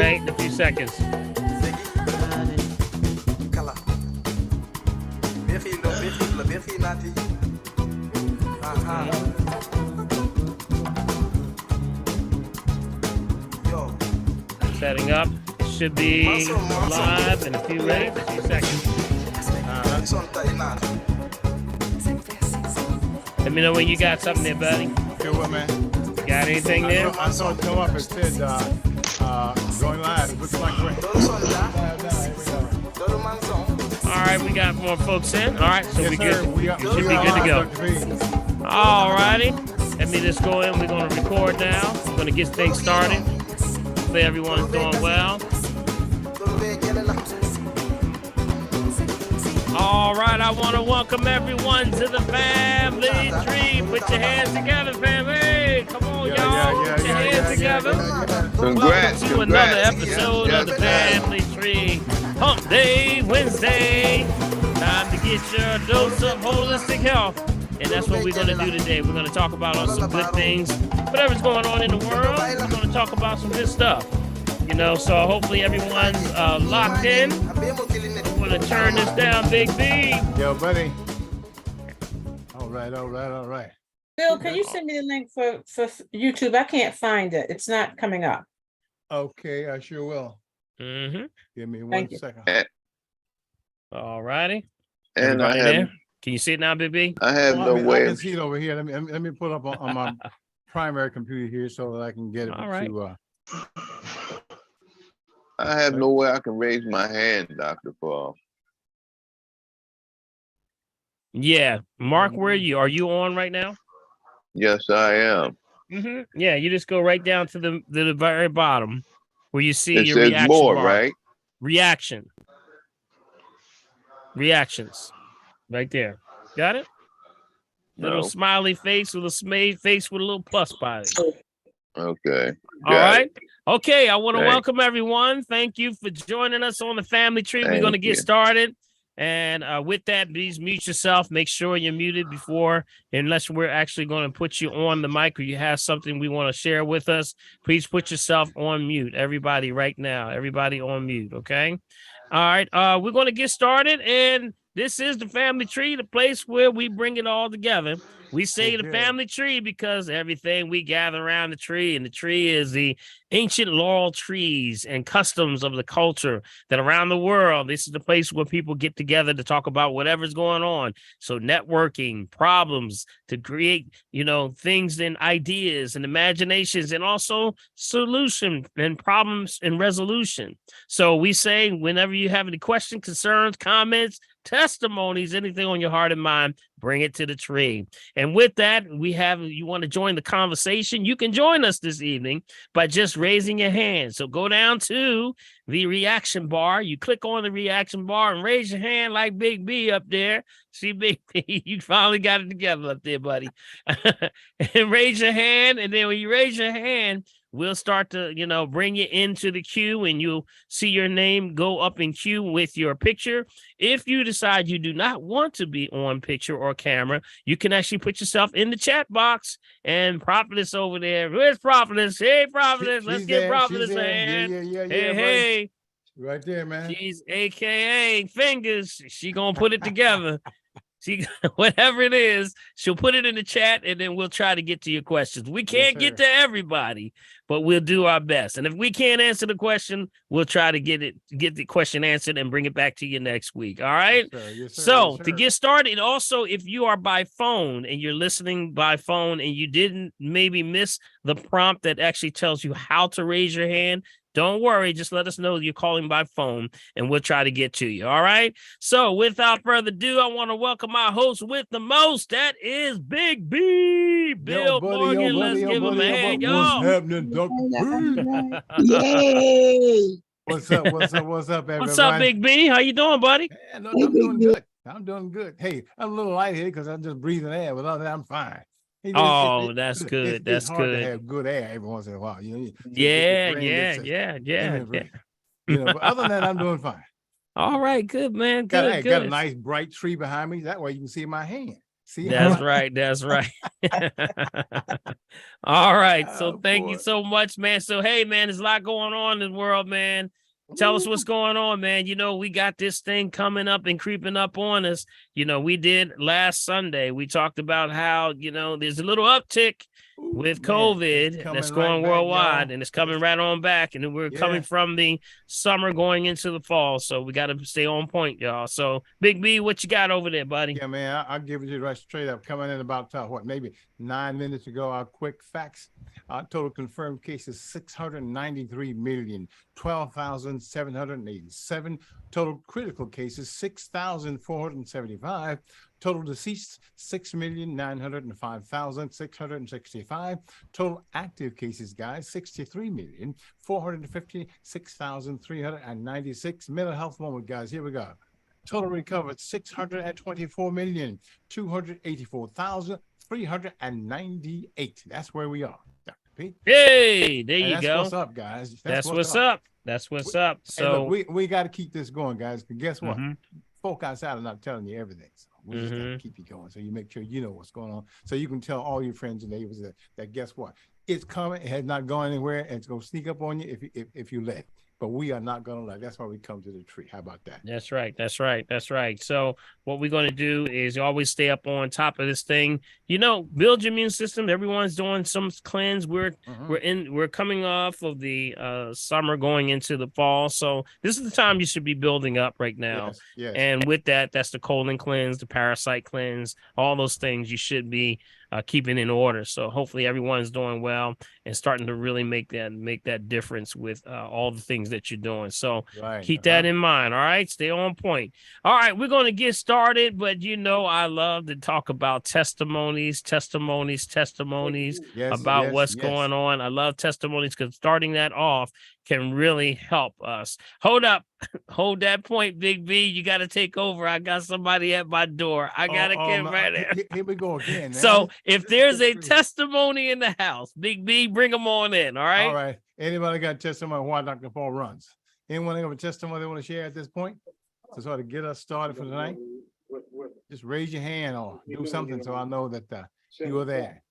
right in a few seconds. Setting up. It should be live in a few seconds. Let me know when you got something there, buddy. Good one, man. Got anything there? I saw it come up. It said going live. It looks like great. All right, we got more folks in. All right, so Yes, we sir. good. We Should be good to go. All righty. Let me just go in. We're going to record now. We're going to get things started. Hopefully everyone's doing well. All right, I want to welcome everyone to the family tree. Put your hands together, family. Come on, y'all. Put your hands together. Congrats. Welcome to another episode of the family tree. Hump Day Wednesday. Time to get your dose of holistic health. And that's what we're going to do today. We're going to talk about some good things. Whatever's going on in the world, we're going to talk about some good stuff. You know, so hopefully everyone's locked in. I'm going to turn this down, Big B. Yo, buddy. All right. Bill, can you send me the link for YouTube? I can't find it. It's not coming up. Okay, I sure will. Mm-hmm. Give me one Thank you. second. All righty. And I Everybody have, there? Can you see it now, Big B? I have Well, no I way can of, see it over here. Let me pull up on my primary computer here so that I can get it All right. to I have no way I can raise my hand, Dr. Paul. Yeah. Mark, where are you on right now? Yes, I am. Mm-hmm. Yeah, you just go right down to the very bottom where you see It your says reaction more, bar. right? Reactions. Right there. Got it? Little No. smiley face with a face with a little plus by it. Okay. All Got right. it. Okay, I want to Thanks. welcome everyone. Thank you for joining us on the family tree. We're Thank going to get you. started. And with that, please mute yourself. Make sure you're muted before, unless we're actually going to put you on the mic or you have something we want to share with us. Please put yourself on mute. Everybody right now. Everybody on mute. Okay. All right. We're going to get started. And this is the family tree, the place where we bring it all together. We say the family tree because everything we gather around the tree, and the tree is the ancient laurel trees and customs of the culture that around the world, this is the place where people get together to talk about whatever's going on. So networking, problems to create, things and ideas and imaginations, and also solution and problems and resolution. So we say, whenever you have any questions, concerns, comments, testimonies, anything on your heart and mind, bring it to the tree. And with that, you want to join the conversation, you can join us this evening by just raising your hand. So go down to the reaction bar, you click on the reaction bar and raise your hand like Big B up there. See, Big B, you finally got it together up there, buddy. And raise your hand, and then when you raise your hand, we'll start to, bring you into the queue, and you'll see your name go up in queue with your picture. If you decide you do not want to be on picture or camera, you can actually put yourself in the chat box, and Prophetess over there. Where's Prophetess? Hey, Prophetess, let's get Prophetess a hand. Hey. Right there, man. She's AKA Fingers. She gonna put it together. She, whatever it is, she'll put it in the chat, and then we'll try to get to your questions. We can't get to everybody, but we'll do our best. And if we can't answer the question, we'll try to get the question answered and bring it back to you next week. All right. Yes, sir. Yes, sir. So Yes, sir. to get started, also, if you are by phone and you're listening by phone and you didn't maybe miss the prompt that actually tells you how to raise your hand, don't worry, just let us know you're calling by phone, and we'll try to get to you. All right. So without further ado, I want to welcome our host with the most. That is Big B, Bill Morgan. Let's give him a hand, y'all. What's happening, Dr. Yay! What's up, everybody? What's up, Big B? How you doing, buddy? Man, I'm doing good. I'm doing good. Hey, I'm a little lightheaded because I'm just breathing air. Without that, I'm fine. That's good. That's hard good. to have good air every once in a while. Yeah. But other than that, I'm doing fine. All right, good, man. Got a Good. nice bright tree behind me. That way you can see my hand. See, That's right. That's right. All right. So Oh, thank you boy. so much, man. So hey, man, there's a lot going on in the world, man. Tell us what's going on, man. You know, we got this thing coming up and creeping up on us. You know, we did last Sunday. We talked about how, you know, there's a little uptick Ooh, with man, it's COVID coming that's right going back, worldwide, y'all. and it's coming right on back. And we're coming Yeah. from the summer going into the fall. So we got to stay on point, y'all. So Big B, what you got over there, buddy? Yeah, man, I'll give it to you right straight up. Coming in about maybe 9 minutes ago. Our quick facts. Our total confirmed cases 693,012,787. Total critical cases 6,475. Total deceased 6,905,665. Total active cases, guys, 63,456,396. Mental health moment, guys. Here we go. Total recovered 624,284,398. That's where we are, Dr. P. Hey, there And you that's go. what's up, guys. That's what's up. That's what's up. Hey, look, So we got to keep this going, guys. Because guess what? Mhm. Folk outside are not telling you everything. So we just got to keep you going. So you make sure you know what's going on. So you can tell all your friends and neighbors that guess what? It's coming. It has not gone anywhere. And it's going to sneak up on you if you let it. But we are not going to let. That's why we come to the tree. How about that? That's right. That's right. That's right. So what we're going to do is always stay up on top of this thing. You know, build your immune system. Everyone's doing some cleanse. We're coming off of the summer going into the fall. So this is the time you should be building up right now. Yes, yes. And with that, that's the colon cleanse, the parasite cleanse, all those things you should be keeping in order. So hopefully everyone's doing well and starting to really make that difference with all the things that you're doing. So Right. keep that in mind. All right. Stay on point. All right. We're going to get started, but you know, I love to talk about testimonies Yes, about yes, what's yes. going on. I love testimonies because starting that off can really help us. Hold up. Hold that point, Big B. You got to take over. I got somebody at my door. I got to get right there. Here we go again. Man. So if there's a This is testimony in the house, Big B, bring them on in. All right. all right. Anybody got a testimony why Dr. Paul runs? Anyone have a testimony they want to share at this point to sort of get us started for tonight? Just raise your hand or do something so I know that you were there.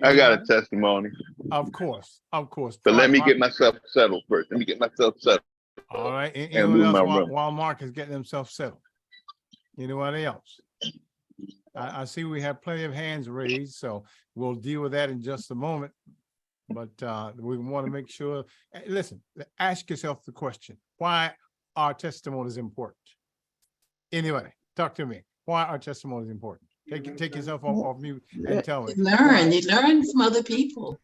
I got a testimony, Of course, of course. but let me Mark- get myself settled first. Let me get myself settled. All right. and Anyone move else my while, room. while Mark is getting himself settled? Anybody else? I see we have plenty of hands raised, so we'll deal with that in just a moment. But we want to make sure, listen, ask yourself the question, why are testimonies important? Anyway, talk to me. Why are testimonies important? Take yourself off mute and tell me. You learn from other people.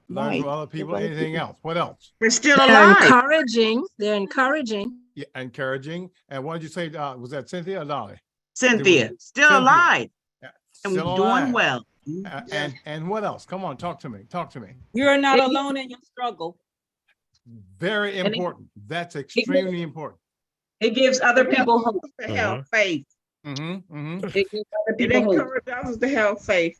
Learn from other people. Anything else? What else? We're still They're alive. encouraging. They're encouraging. Yeah, encouraging. And what did you say? Was that Cynthia or Dolly? Cynthia, still Cynthia. alive Yeah, and still doing alive. well. And what else? Come on, talk to me. Talk to me. You're not It- alone in your struggle. Very And it- important. That's extremely important. It gives other people hope. To have faith. Mm-hmm, mm-hmm. It gives other It people hope. encourages others to have faith.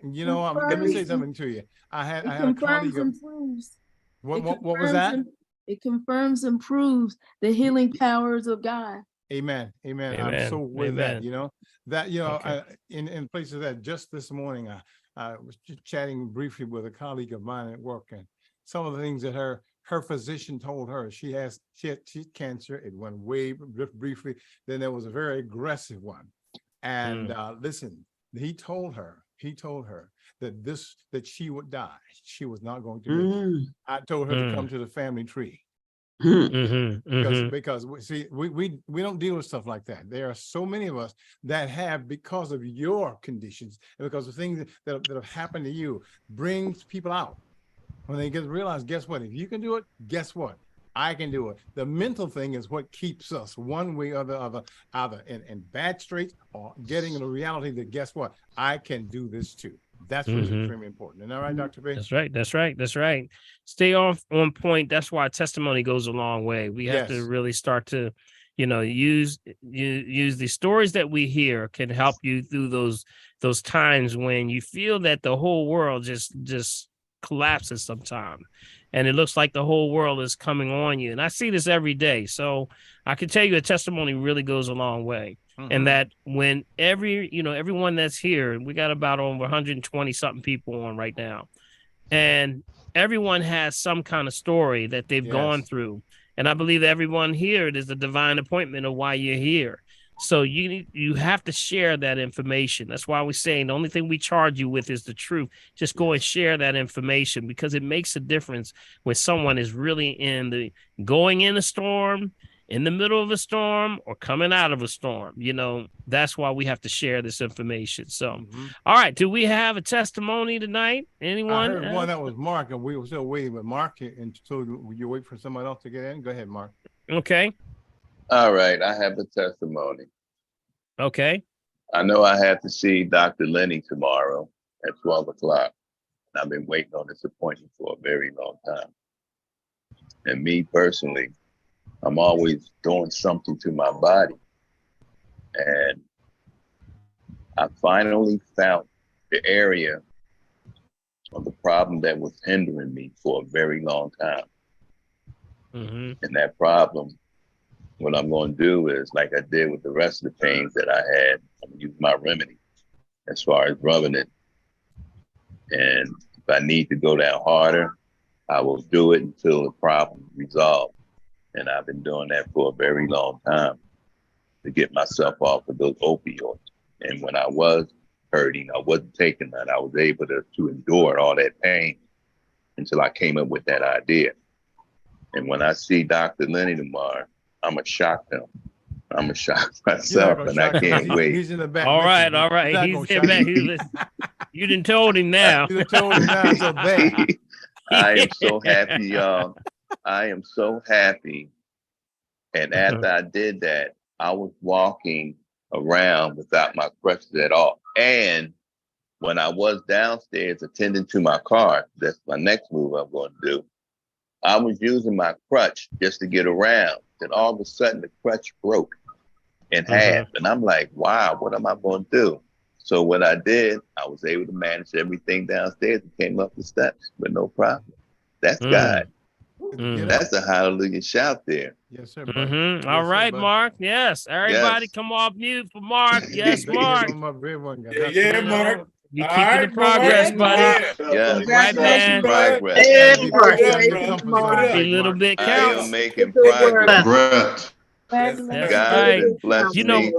You know, let me say something to you. I had a confirms colleague. and proves. What was that? It confirms and proves the healing powers of God. Amen. Amen. I'm Amen. so with that. Amen. You know Okay. in places that just this morning I was just chatting briefly with a colleague of mine at work, and some of the things that her physician told her. She had cancer. It went way briefly. Then there was a very aggressive one, and listen, he told her that she would die. She was not going to make it. I told her to come to the family tree. Because we don't deal with stuff like that. There are so many of us that have, because of your conditions and because of things that have happened to you, brings people out. When they realize, guess what? If you can do it, guess what? I can do it. The mental thing is what keeps us one way or the other, either in bad straits or getting the reality that, guess what? I can do this too. That's what's extremely important. Isn't that right, Dr. B? That's right. That's right. That's right. Stay on point. That's why testimony goes a long way. We have to Yes. really start to, use the stories that we hear can help you through those times when you feel that the whole world just collapses sometime. And it looks like the whole world is coming on you. And I see this every day. So I can tell you a testimony really goes a long way. and that when everyone that's here, we got about over 120 something people on right now, and everyone has some kind of story that they've gone through. And I believe everyone here, it is a divine appointment of why you're here. So you have to share that information. That's why we're saying the only thing we charge you with is the truth. Just go and share that information, because it makes a difference when someone is really going in a storm, in the middle of a storm, or coming out of a storm. That's why we have to share this information. So, all right. Do we have a testimony tonight? Anyone? I heard one that was Mark, and we were still waiting with Mark, and so you wait for someone else to get in. Go ahead, Mark. Okay. All right, I have a testimony. Okay. I know I have to see Dr. Lenny tomorrow at 12 o'clock. I've been waiting on this appointment for a very long time. And me personally, I'm always doing something to my body. And I finally found the area of the problem that was hindering me for a very long time. And that problem, what I'm going to do is, like I did with the rest of the pains that I had, I'm going to use my remedy as far as rubbing it. And if I need to go down harder, I will do it until the problem is resolved. And I've been doing that for a very long time to get myself off of those opioids. And when I was hurting, I wasn't taking that. I was able to endure all that pain until I came up with that idea. And when I see Dr. Lenny tomorrow, I'm going to shock him. I'm going to shock myself, and I can't wait. He's in the back. All right. He's in back. You done told him now. You done told him now. So bad. I am so happy, y'all. I am so happy. And after I did that, I was walking around without my crutches at all. And when I was downstairs attending to my car, that's my next move I'm going to do, I was using my crutch just to get around. Then all of a sudden the crutch broke in half. And I'm like, wow, what am I going to do? So what I did, I was able to manage everything downstairs and came up the steps with no problem. That's God. That's a hallelujah shout there. Yes, sir. Yes, all right, sir, Mark. Yes. Everybody come off mute for Mark. Yes, Mark. Yeah, Mark. You keeping the progress, buddy. Yeah. Right, man. Progress. A little bit I counts. am making progress. That's God has blessed me.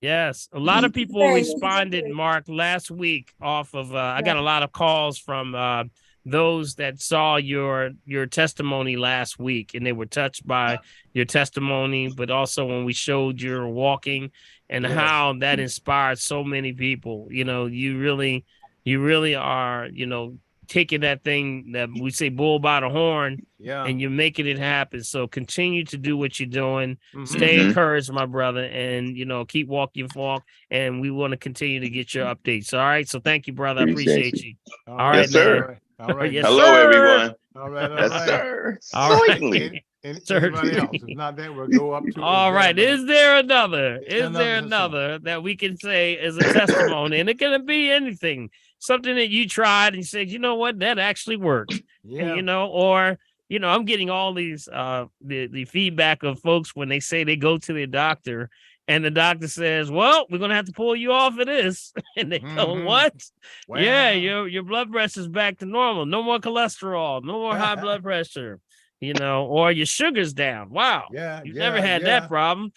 Yes, a lot of people responded, Mark, last week off of. I got a lot of calls from those that saw your testimony last week, and they were touched by your testimony, but also when we showed your walking and how that inspired so many people. You really are, taking that thing that we say bull by the horn, and you're making it happen. So continue to do what you're doing. Stay encouraged, my brother, and keep walking your walk. And we want to continue to get your updates. All right. So thank you, brother. I appreciate you. All right, yes, sir. All right. Yes, hello, sir. everyone. All right. Yes, sir. All right. Certainly. Anybody else? If not that, we'll go up to. All right. Is there another? That we can say is a testimony? And it can be anything. Something that you tried and you said, you know what, that actually worked. And, or I'm getting all these the feedback of folks when they say they go to their doctor and the doctor says, well, we're gonna have to pull you off of this. And they go, what? Wow. Yeah, your blood pressure is back to normal. No more cholesterol, no more high blood pressure, or your sugar's down. Wow. You've never had that problem,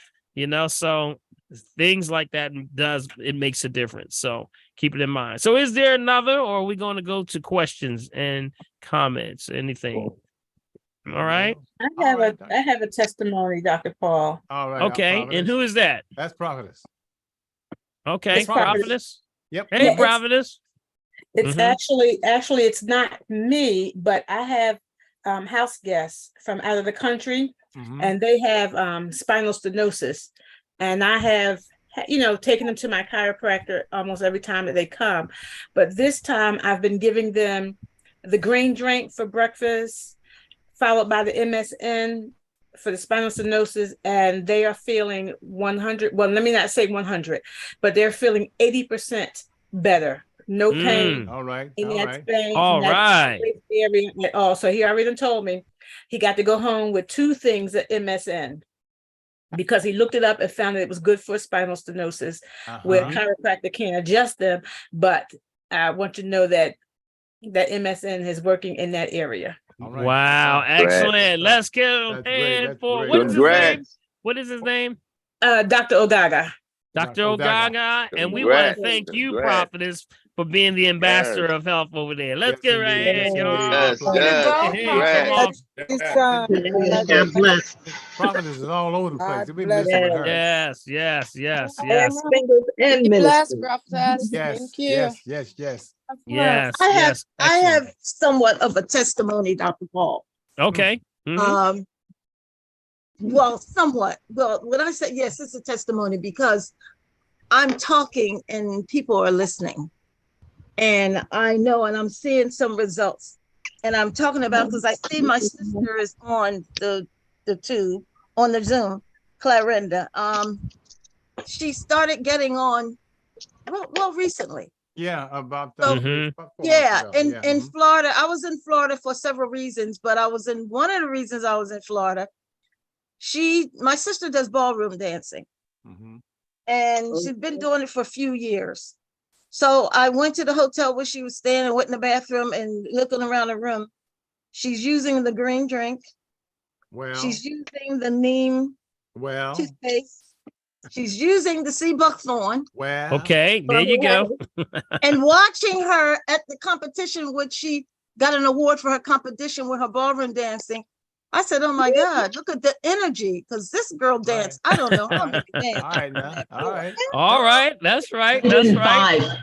so things like that it makes a difference. So keep it in mind. So is there another, or are we going to go to questions and comments? Anything? All right. I have a testimony, Dr. Paul. All right. Okay. And who is that? That's Prophetess. Okay. It's Prophetess. Prophetess. Yep. Hey, Prophetess. It's actually it's not me, but I have house guests from out of the country, and they have spinal stenosis. And I have, taken them to my chiropractor almost every time that they come. But this time I've been giving them the green drink for breakfast, followed by the MSN for the spinal stenosis. And they are feeling 100. Well, let me not say 100, but they're feeling 80% better. No pain. All right. All right. At all. So he already told me he got to go home with 2 things at MSN. because he looked it up and found that it was good for spinal stenosis, where chiropractor can't adjust them. But I want to know that MSN is working in that area. All right. Wow, excellent. Let's give a That's great, hand that's for great. what is his name? Congrats. What is his name? Dr. Ogaga. Dr. Dr. Ogaga. Ogaga. And we want to Congrats. thank you, Congrats. Prophetess, for being the ambassador Yes. of health over there. Let's Yes, give her a indeed. hand, y'all. Yes, Come yes. on. Congrats. God bless. Prophetess is all over the place. We missing with her. Yes. Singles and Bless, ministers. prophetess. Yes, Thank you. yes. Yes. I have yes. I Excellent. have somewhat of a testimony, Dr. Paul. Okay. Mhm. Well, somewhat. Well, when I say yes, it's a testimony because I'm talking and people are listening. And I know, and I'm seeing some results. And I'm talking about because I see my sister is on the tube, on the Zoom, Clarinda. She started getting on well recently. Yeah, about So, Mhm. about 4 Yeah, months ago. in Florida. I was in Florida for several reasons, but I was in one of the reasons I was in Florida. My sister does ballroom dancing, Mhm. and she's been doing it for a few years. So I went to the hotel where she was staying and went in the bathroom and looking around the room. She's using the green drink. Well, She's using the neem well, toothpaste. She's using the sea buckthorn. well. Okay. There you go. And watching her at the competition, which she got an award for her competition with her ballroom dancing. I said, oh my God, look at the energy. Because this girl danced. I don't know how many All dance. right now. All right. All right. That's right. That's right. 105.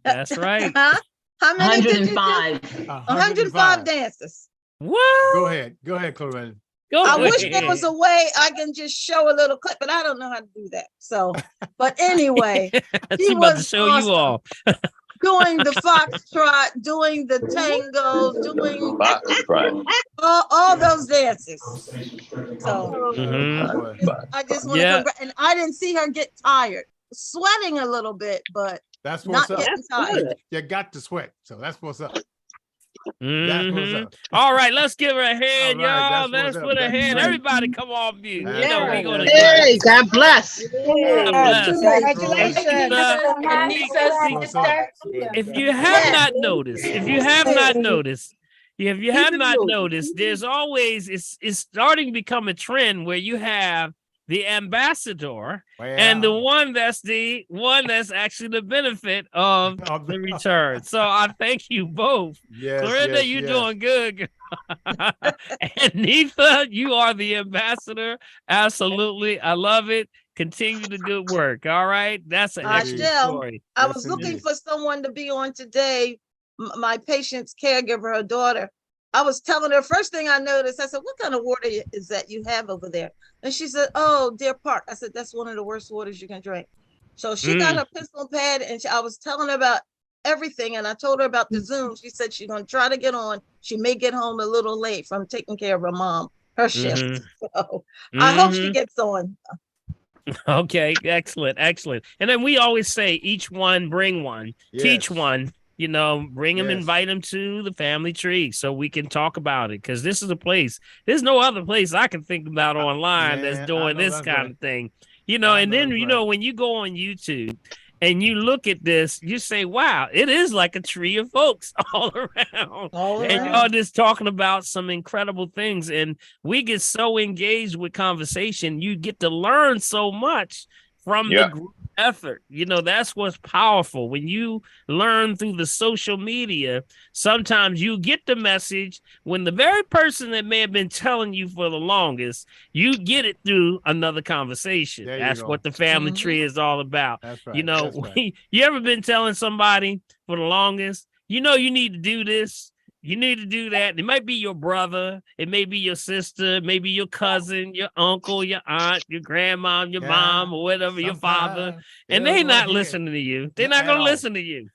That's right. Huh? How many did you do? 105. 105 dances. What? Go ahead, Clarissa. Go I wish there ahead. was a way I can just show a little clip, but I don't know how to do that. So, but anyway, She about to was show you all. doing the foxtrot, doing the tango, doing Foxtrot. all those dances. So Mhm. I just want to Yeah. and I didn't see her get tired, sweating a little bit, but That's not what's up. getting tired. You got to sweat. So that's what's up. That's what's Mhm. up. All right, let's give her a hand, All right, y'all. that's Let's what's put up. a That's hand. great. Everybody come off mute. That's You know, we're right. gonna That's go. Hey, God bless. God bless. Congratulations. Anissa, if you have not noticed, there's always it's starting to become a trend where you have the ambassador and the one that's actually the benefit of the return. So I thank you both. Yes, Clarissa, yes, you're yes. doing good. And Nitha, you are the ambassador. Absolutely. I love it. Continue the good work. All right. That's an I excellent shall. story. I Yes, was looking indeed. for someone to be on today. My patient's caregiver, her daughter. I was telling her, first thing I noticed, I said, what kind of water is that you have over there? And she said, oh, Deer Park. I said, that's one of the worst waters you can drink. So she got her pencil and pad, and I was telling her about everything. And I told her about the Zoom. She said she's going to try to get on. She may get home a little late from taking care of her mom, her shift. So I hope she gets on. Okay, excellent. And then we always say each one bring one, teach Yes. one, bring them, Yes. invite them to the family tree so we can talk about it. Because this is a place, there's no other place I can think about online Man, that's I doing know this that's kind right. of thing. I And know then, that's right. when you go on YouTube and you look at this, you say, wow, it is like a tree of folks all around. All And around. y'all just talking about some incredible things. And we get so engaged with conversation, you get to learn so much from the group effort. That's what's powerful. When you learn through the social media, sometimes you get the message when the very person that may have been telling you for the longest, you get it through another conversation. There you That's go. what the family tree is all about. That's right. That's right. You ever been telling somebody for the longest, you need to do this, you need to do that. It might be your brother, it may be your sister, maybe your cousin, your uncle, your aunt, your grandma, your mom, or whatever, your father, and they not listening to you. They're not going to listen to you.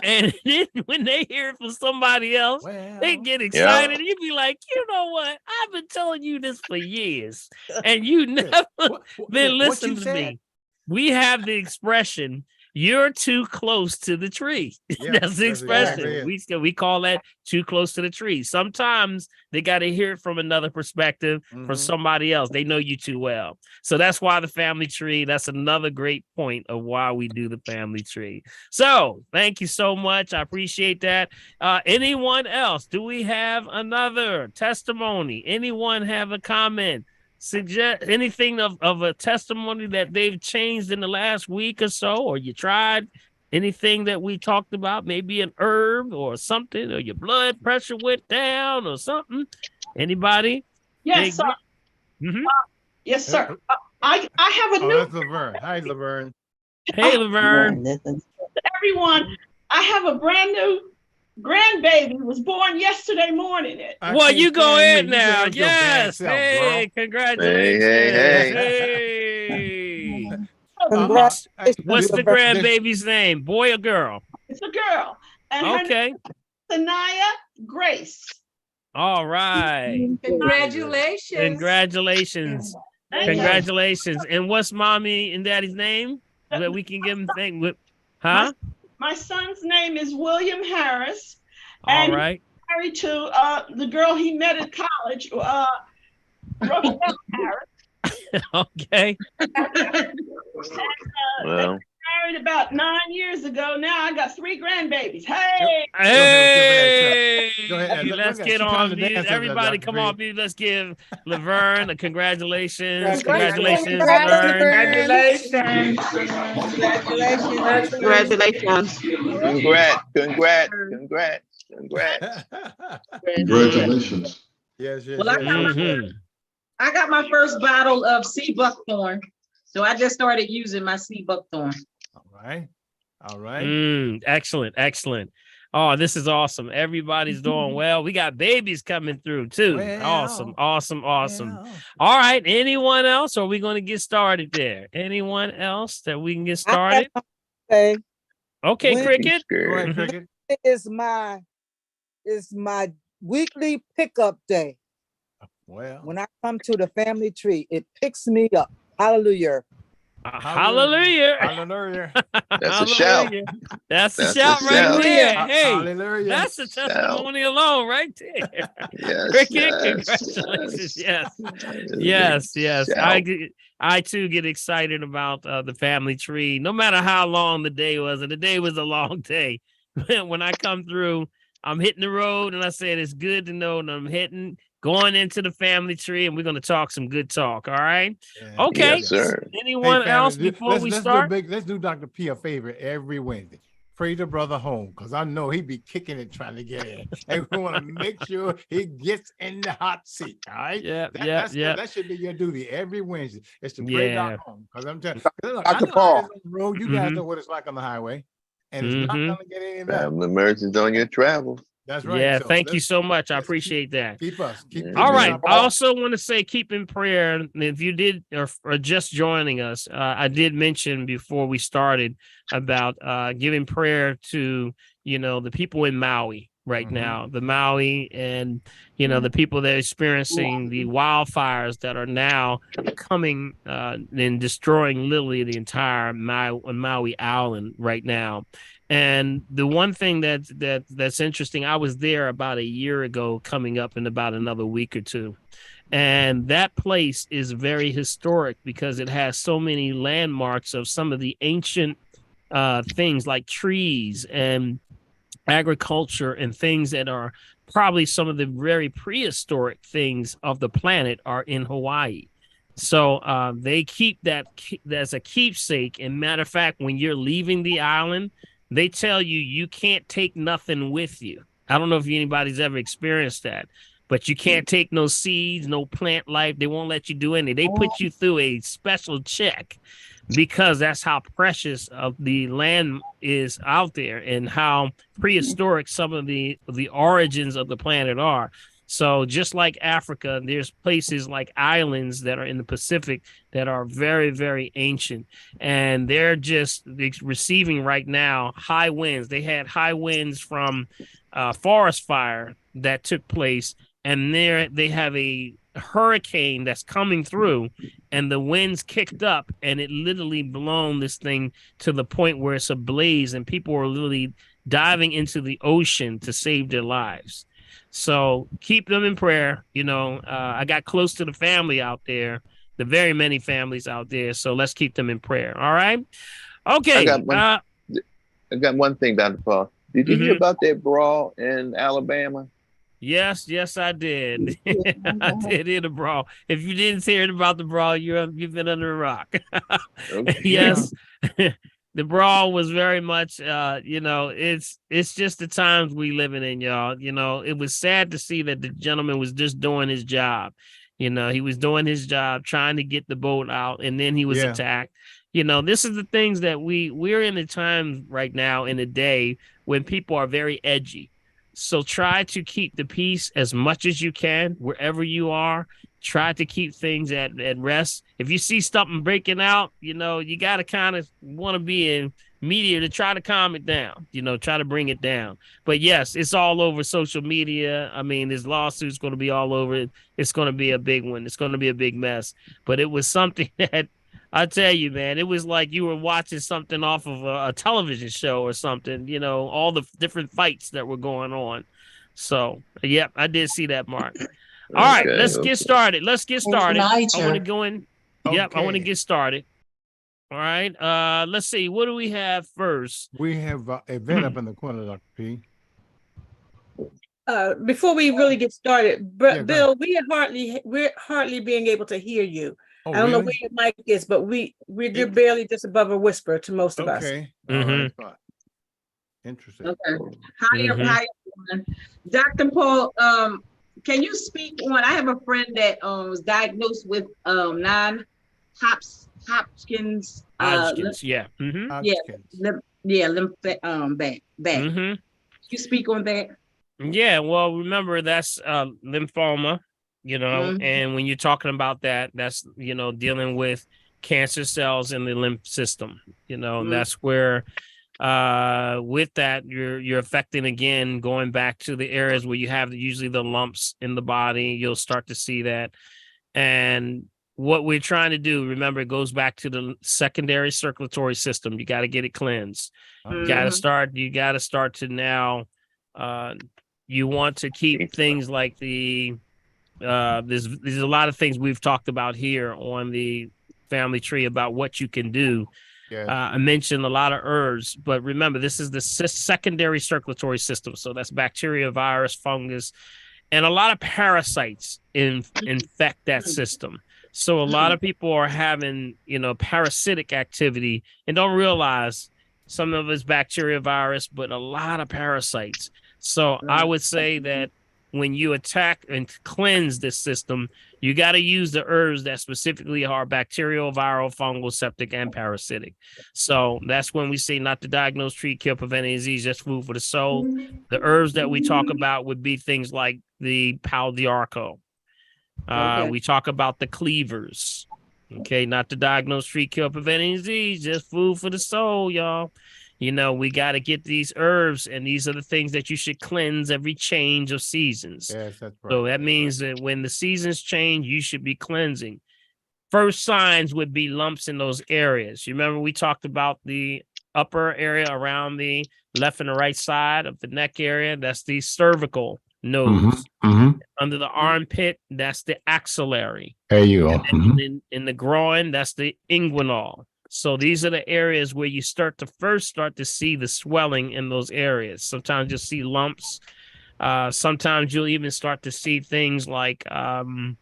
And then when they hear it from somebody else, they get excited. You be like, you know what? I've been telling you this for years, and you never been listening to me. We have the expression, You're too close to the tree. Yeah, That's the that's expression. exactly it. We call that too close to the tree. Sometimes they got to hear it from another perspective, from Mhm. somebody else. They know you too well. So that's why the family tree, that's another great point of why we do the family tree. So thank you so much. I appreciate that. Anyone else? Do we have another testimony? Anyone have a comment? Suggest anything of a testimony that they've changed in the last week or so, or you tried anything that we talked about, maybe an herb or something, or your blood pressure went down or something. Anybody? Yes, sir. Mhm. Yes, sir. I have a Oh, new that's Laverne. Hi, Laverne. Hey, Laverne. everyone. I have a brand new grandbaby was born yesterday morning. I Well, can't you go stand ahead you. You now. behave your bad Yes. self, Hey, girl. congratulations. Hey. What's What's the grandbaby's name? Boy or girl? It's a girl. And her name Okay. is Sanaya Grace. All right. Congratulations. Congratulations. Thank you. Congratulations. And what's mommy and daddy's name? That we can give them thing with, huh? My son's name is William Harris. All and right. Married to the girl he met at college, Rochelle Harris. Okay. Well, Married about 9 years ago. Now I got 3 grandbabies. Hey! Hey, Go ahead. let's Look at- get she trying on to mute. dance over there, Everybody Dr. come Green. on mute. Let's give Laverne a congratulations. Congratulations. Congratulations, Laverne. Congratulations. congrats. Congratulations. Yes, yes, Well, yes. I got my first bottle of sea buckthorn. So I just started using my sea buckthorn. All right. All right. Excellent. Excellent. Oh, this is awesome. Everybody's doing well. We got babies coming through too. Well, Awesome. Awesome. Awesome. well. All right. Anyone else? Or are we going to get started there? Anyone else that we can get started? Okay. Okay, When- Cricket. Go ahead, Mhm. Cricket. It's my weekly pickup day. Well, When I come to the family tree, it picks me up. Hallelujah. Hallelujah. Hallelujah. That's a shout. Hallelujah. That's a That's a shout right shout. there. Ha- Hey, Hallelujah. that's a testimony alone right there. Yes, Cricket, yes, congratulations. Yes. yes. Yes. Shout. I too get excited about the family tree, no matter how long the day was. And the day was a long day. When I come through, I'm hitting the road and I said, it's good to know that I'm going into the family tree, and we're going to talk some good talk. All right. Yeah. Okay. Yes, sir. Anyone Hey, family, else before we start? Let's do Dr. P a favor every Wednesday. Pray the brother home, because I know he'd be kicking it trying to get in. And we want to make sure he gets in the hot seat. All right. Yeah. That should be your duty every Wednesday. Is to pray Yeah. Doc home. Because I'm telling you, Dr. Paul. on the road, you guys know what it's like on the highway. And it's not gonna get any better. Family emergencies on your travels. That's right. Yeah. So Thank you let's- so much. I let's appreciate that. Keep us. All right. keeping I our- also want to say keep in prayer. And if you did or just joining us, I did mention before we started about giving prayer to, the people in Maui right now, the Maui and, the people that are experiencing the wildfires that are now coming and destroying literally the entire Maui Island right now. And the one thing that's interesting, I was there about a year ago, coming up in about another week or two. And that place is very historic because it has so many landmarks of some of the ancient things like trees and agriculture and things that are probably some of the very prehistoric things of the planet are in Hawaii. So they keep that as a keepsake. And matter of fact, when you're leaving the island, they tell you can't take nothing with you. I don't know if anybody's ever experienced that, but you can't take no seeds, no plant life. They won't let you do anything. They put you through a special check because that's how precious of the land is out there and how prehistoric some of the origins of the planet are. So just like Africa, there's places like islands that are in the Pacific that are very, very ancient. And they're just receiving right now high winds. They had high winds from forest fire that took place and there they have a hurricane that's coming through, and the winds kicked up, and it literally blown this thing to the point where it's ablaze, and people are literally diving into the ocean to save their lives. So keep them in prayer. I got close to the family out there, the very many families out there. So let's keep them in prayer. All right. Okay. I got one thing, Dr. Paul. Did you hear about that brawl in Alabama? Yes, I did. I did hear the brawl. If you didn't hear about the brawl, you've been under a rock. Okay. Yes, the brawl was very much. It's just the times we living in, y'all. It was sad to see that the gentleman was just doing his job. He was doing his job, trying to get the boat out, and then he was attacked. This is the things that we're in a time right now in a day when people are very edgy. So try to keep the peace as much as you can wherever you are. Try to keep things at rest. If you see something breaking out, you got to kind of want to be in media to try to calm it down, try to bring it down. But yes, it's all over social media. I mean, this lawsuit's going to be all over it. It's going to be a big one. It's going to be a big mess. But it was something that, I tell you, man, it was like you were watching something off of a television show or something, all the different fights that were going on. So, yep, I did see that, Mark. All right, let's get started. I want to go in. Yep, I want to get started. All right, let's see. What do we have first? We have Yvette up in the corner, Dr. P. Before we really get started, Bill, we're hardly being able to hear you. Oh, I don't know really? where your mic is, but we're barely just above a whisper to most of us. Okay. All right, fine. Interesting. Okay. Hi, everyone. Dr. Paul, can you speak on? I have a friend that was diagnosed with non-Hopkins. Hodgkins, yeah. Can you speak on that? Yeah. Well, remember that's lymphoma. And when you're talking about that, that's, dealing with cancer cells in the lymph system, and that's where, with that, you're affecting, again, going back to the areas where you have usually the lumps in the body, you'll start to see that. And what we're trying to do, remember, it goes back to the secondary circulatory system. You got to get it cleansed. You got to start to now, you want to keep things like there's a lot of things we've talked about here on the family tree about what you can do. I mentioned a lot of herbs, but remember, this is the secondary circulatory system. So that's bacteria, virus, fungus, and a lot of parasites infect that system. So a lot of people are having, parasitic activity and don't realize some of it's bacteria, virus, but a lot of parasites. So I would say that when you attack and cleanse this system, you got to use the herbs that specifically are bacterial, viral, fungal, septic, and parasitic. So that's when we say not to diagnose, treat, cure, prevent any disease, just food for the soul. The herbs that we talk about would be things like the pau d'arco. We talk about the cleavers. Okay, not to diagnose, treat, cure, prevent any disease, just food for the soul, y'all. We got to get these herbs, and these are the things that you should cleanse every change of seasons. Yes, that's right. So that means that when the seasons change, you should be cleansing. First signs would be lumps in those areas. You remember we talked about the upper area around the left and the right side of the neck area. That's the cervical nodes. Under the armpit, that's the axillary. There you go. In the groin, that's the inguinal. So these are the areas where you start to see the swelling in those areas. Sometimes you'll see lumps. Sometimes you'll even start to see things like the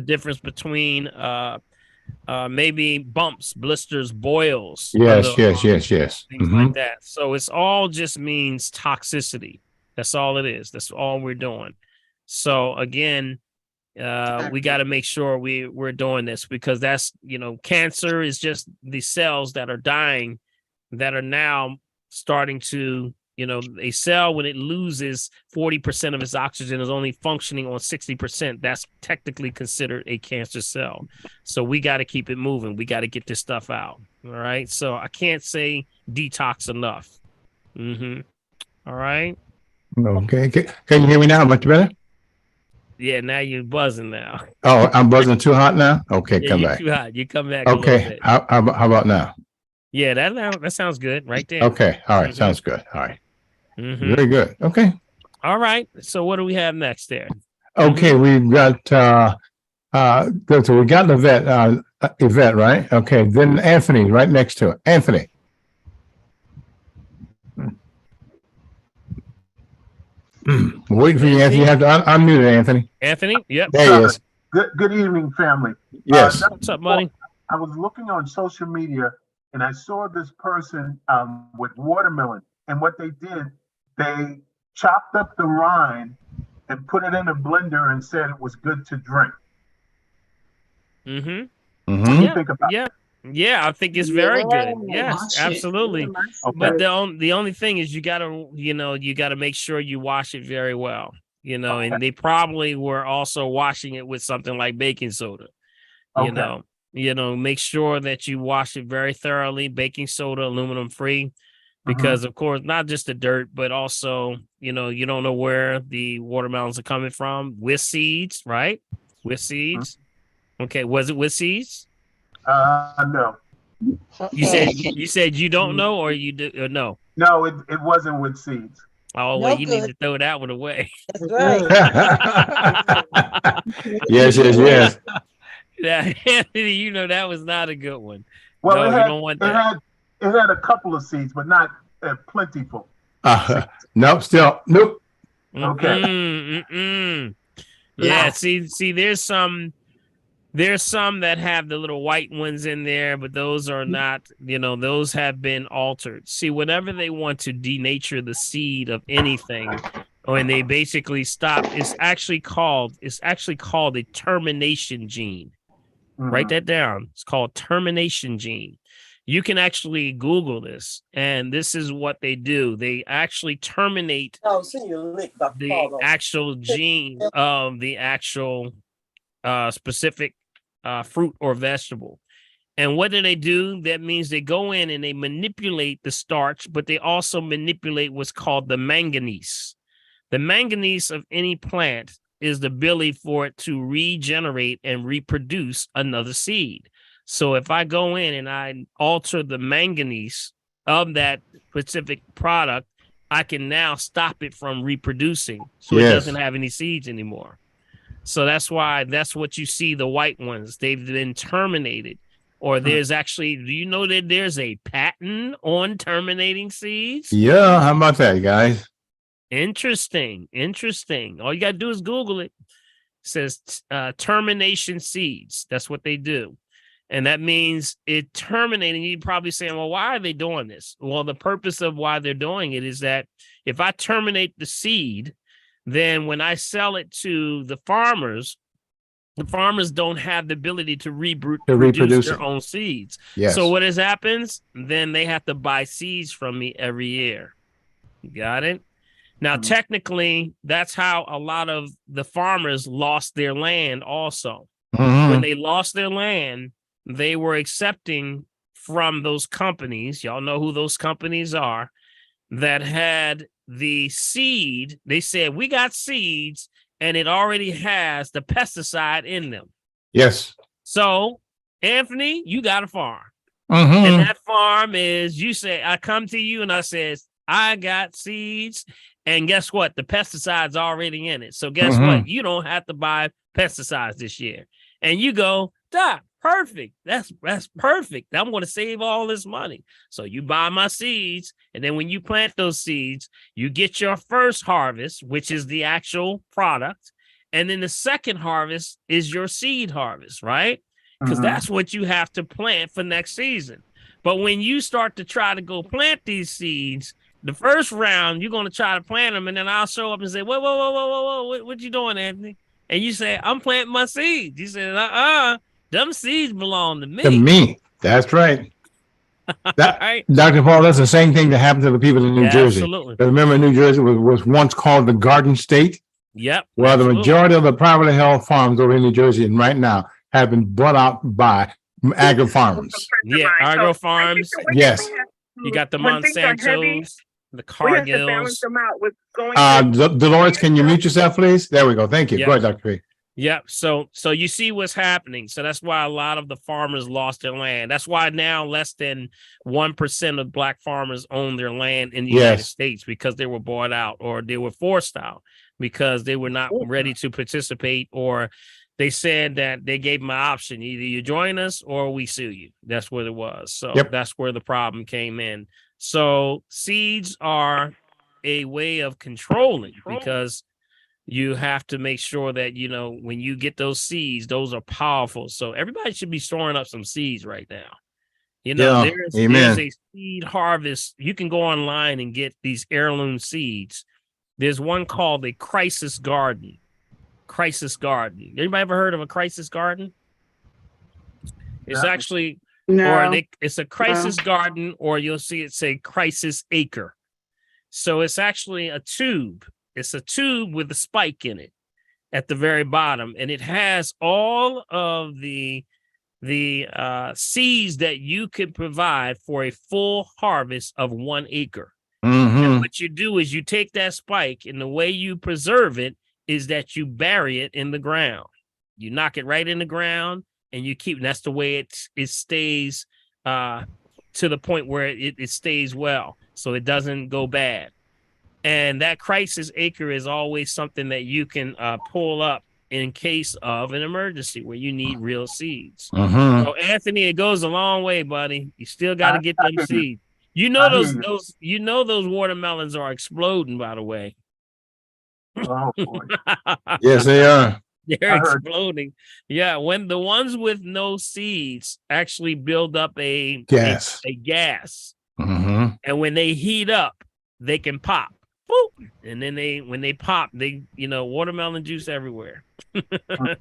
difference between maybe bumps, blisters, boils. Yes. Things like that. So it's all just means toxicity. That's all it is. That's all we're doing. So again, we got to make sure we're doing this, because that's, cancer is just the cells that are dying that are now starting to, a cell, when it loses 40% of its oxygen, is only functioning on 60%. That's technically considered a cancer cell. So we got to keep it moving. We got to get this stuff out. All right. So I can't say detox enough. All right. Okay. Can you hear me now? Much better? Yeah, now you're buzzing now. Oh, I'm buzzing too hot now? Okay, Yeah, come you're back. too hot. You come back. A little Okay, bit. how about now? Yeah, that sounds good right there. Okay, all right, Mhm. sounds good. All right, Mhm. very good. Okay. All right. So what do we have next there? Okay, we've got so we got Yvette, right? Okay, then Anthony right next to it. Anthony. Waiting for you, Anthony. You have to unmute it, Anthony. Anthony? Yep. There he is. Good evening, family. Yes. What's up, buddy? I was looking on social media and I saw this person with watermelon, and what they did, they chopped up the rind and put it in a blender and said it was good to drink. Mm-hmm. What do you think about Yeah. Yeah, I think it's very good. Yeah, Yes, absolutely. Okay. But the only thing is you gotta make sure you wash it very well. And they probably were also washing it with something like baking soda. Okay. Make sure that you wash it very thoroughly, baking soda, aluminum free, because of course, not just the dirt, but also, you don't know where the watermelons are coming from with seeds, right? With seeds. Okay. Was it with seeds? No. You said you don't know, or you do, or no? No, it wasn't with seeds. Oh, No well, you need good. to throw that one away. That's right. Yes. Yeah, Anthony, that was not a good one. Well, No, it you had, don't want it that. had a couple of seeds, but not plentiful. Nope. Still, nope. Okay. Mm-mm. Yeah. See, there's some that have the little white ones in there, but those are not. Those have been altered. See, whenever they want to denature the seed of anything, when they basically stop, it's actually called a termination gene. Write that down. It's called termination gene. You can actually Google this, and this is what they do. They actually terminate the actual gene of the actual specific fruit or vegetable. And what do? That means they go in and they manipulate the starch, but they also manipulate what's called the manganese. The manganese of any plant is the ability for it to regenerate and reproduce another seed. So if I go in and I alter the manganese of that specific product, I can now stop it from reproducing. So it doesn't have any seeds anymore. So that's what you see, the white ones. They've been terminated. Or there's actually, do you know that there's a patent on terminating seeds? Yeah. How about that, guys? Interesting. All you got to do is Google it. It says termination seeds. That's what they do. And that means it terminating. You're probably saying, well, why are they doing this? Well, the purpose of why they're doing it is that if I terminate the seed, then when I sell it to the farmers don't have the ability to reproduce their own seeds. Yes. So what happens? Then they have to buy seeds from me every year. Got it? Now, technically, that's how a lot of the farmers lost their land also. When they lost their land, they were accepting from those companies, y'all know who those companies are, that had the seed. They said, we got seeds, and it already has the pesticide in them. Yes. So, Anthony, you got a farm. And that farm is, you say, I come to you and I says, I got seeds. And guess what? The pesticide's already in it. So guess what? You don't have to buy pesticides this year. And you go, Doc, perfect. That's perfect. I'm going to save all this money. So you buy my seeds. And then when you plant those seeds, you get your first harvest, which is the actual product. And then the second harvest is your seed harvest, right? Because that's what you have to plant for next season. But when you start to try to go plant these seeds, the first round, you're going to try to plant them, and then I'll show up and say, whoa, what you doing, Anthony? And you say, I'm planting my seeds. You said, them seeds belong to me. To me. That's right. Right? Dr. Paul, that's the same thing that happened to the people in New Jersey. Absolutely. Remember, New Jersey was once called the Garden State? Yep. Well, absolutely. the majority of the privately held farms over in New Jersey and right now have been bought out by agri farms. Yeah, agro farms. Yes. You got the When things are heavy, Monsantos. the We have to balance Cargills. them out with going. Dolores, can you mute yourself, please? There we go. Thank you. Yeah. Go ahead, Dr. P. Yep. So you see what's happening. So that's why a lot of the farmers lost their land. That's why now less than 1% of black farmers own their land in the United Yes. States because they were bought out or they were forced out because they were not ready to participate, or they said that they gave them an option. Either you join us or we sue you. That's what it was. So Yep. that's where the problem came in. So seeds are a way of controlling because you have to make sure that, you know, when you get those seeds, those are powerful. So everybody should be storing up some seeds right now. You know, Yeah, there's amen. a seed harvest. You can go online and get these heirloom seeds. There's one called a crisis garden. Crisis garden. Anybody ever heard of a crisis garden? It's No. actually, No. it's a crisis garden, or you'll see it say crisis acre. So it's actually a tube. It's a tube with a spike in it at the very bottom, and it has all of the seeds that you could provide for a full harvest of 1 acre. And what you do is you take that spike, and the way you preserve it is that you bury it in the ground. You knock it right in the ground, and you keep. And that's the way it stays to the point where it stays well, so it doesn't go bad. And that crisis acre is always something that you can pull up in case of an emergency where you need real seeds. Mhm. So Anthony, it goes a long way, buddy. You still got to get I them hear you. seeds. You know I hear those you. those watermelons are exploding, by the way. Oh, boy. Yes, they are. They're I heard. exploding. Yeah, when the ones with no seeds actually build up a Gas. a gas, Mhm. and when they heat up, they can pop. Boop. And then when they pop, watermelon juice everywhere.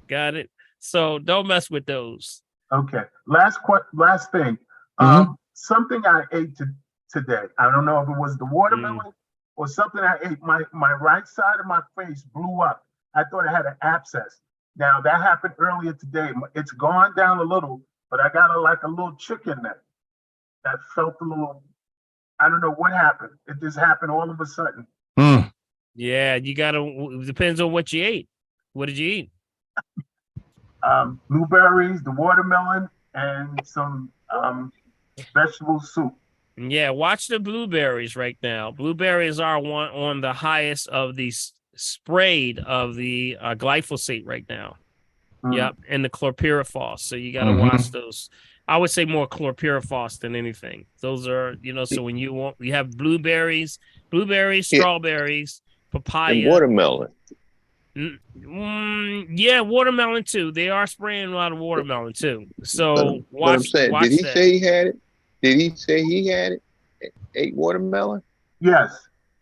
Got it. So don't mess with those. Okay. Last thing. Something I ate today. I don't know if it was the watermelon or something I ate. My right side of my face blew up. I thought I had an abscess. Now that happened earlier today. It's gone down a little, but I got a little chicken that felt a little. I don't know what happened. It just happened all of a sudden. Yeah, you gotta. Depends on what you ate. What did you eat? Blueberries, the watermelon, and some vegetable soup. Yeah, watch the blueberries right now. Blueberries are one on the highest of these sprayed of the glyphosate right now. Yep, and the chlorpyrifos. So you got to watch those. I would say more chlorpyrifos than anything. Those are, so when you have blueberries, strawberries, papaya, And watermelon. Yeah, watermelon too. They are spraying a lot of watermelon too. So What I'm saying, watch did he that. say he had it? Did he say he had it? Ate watermelon? Yes.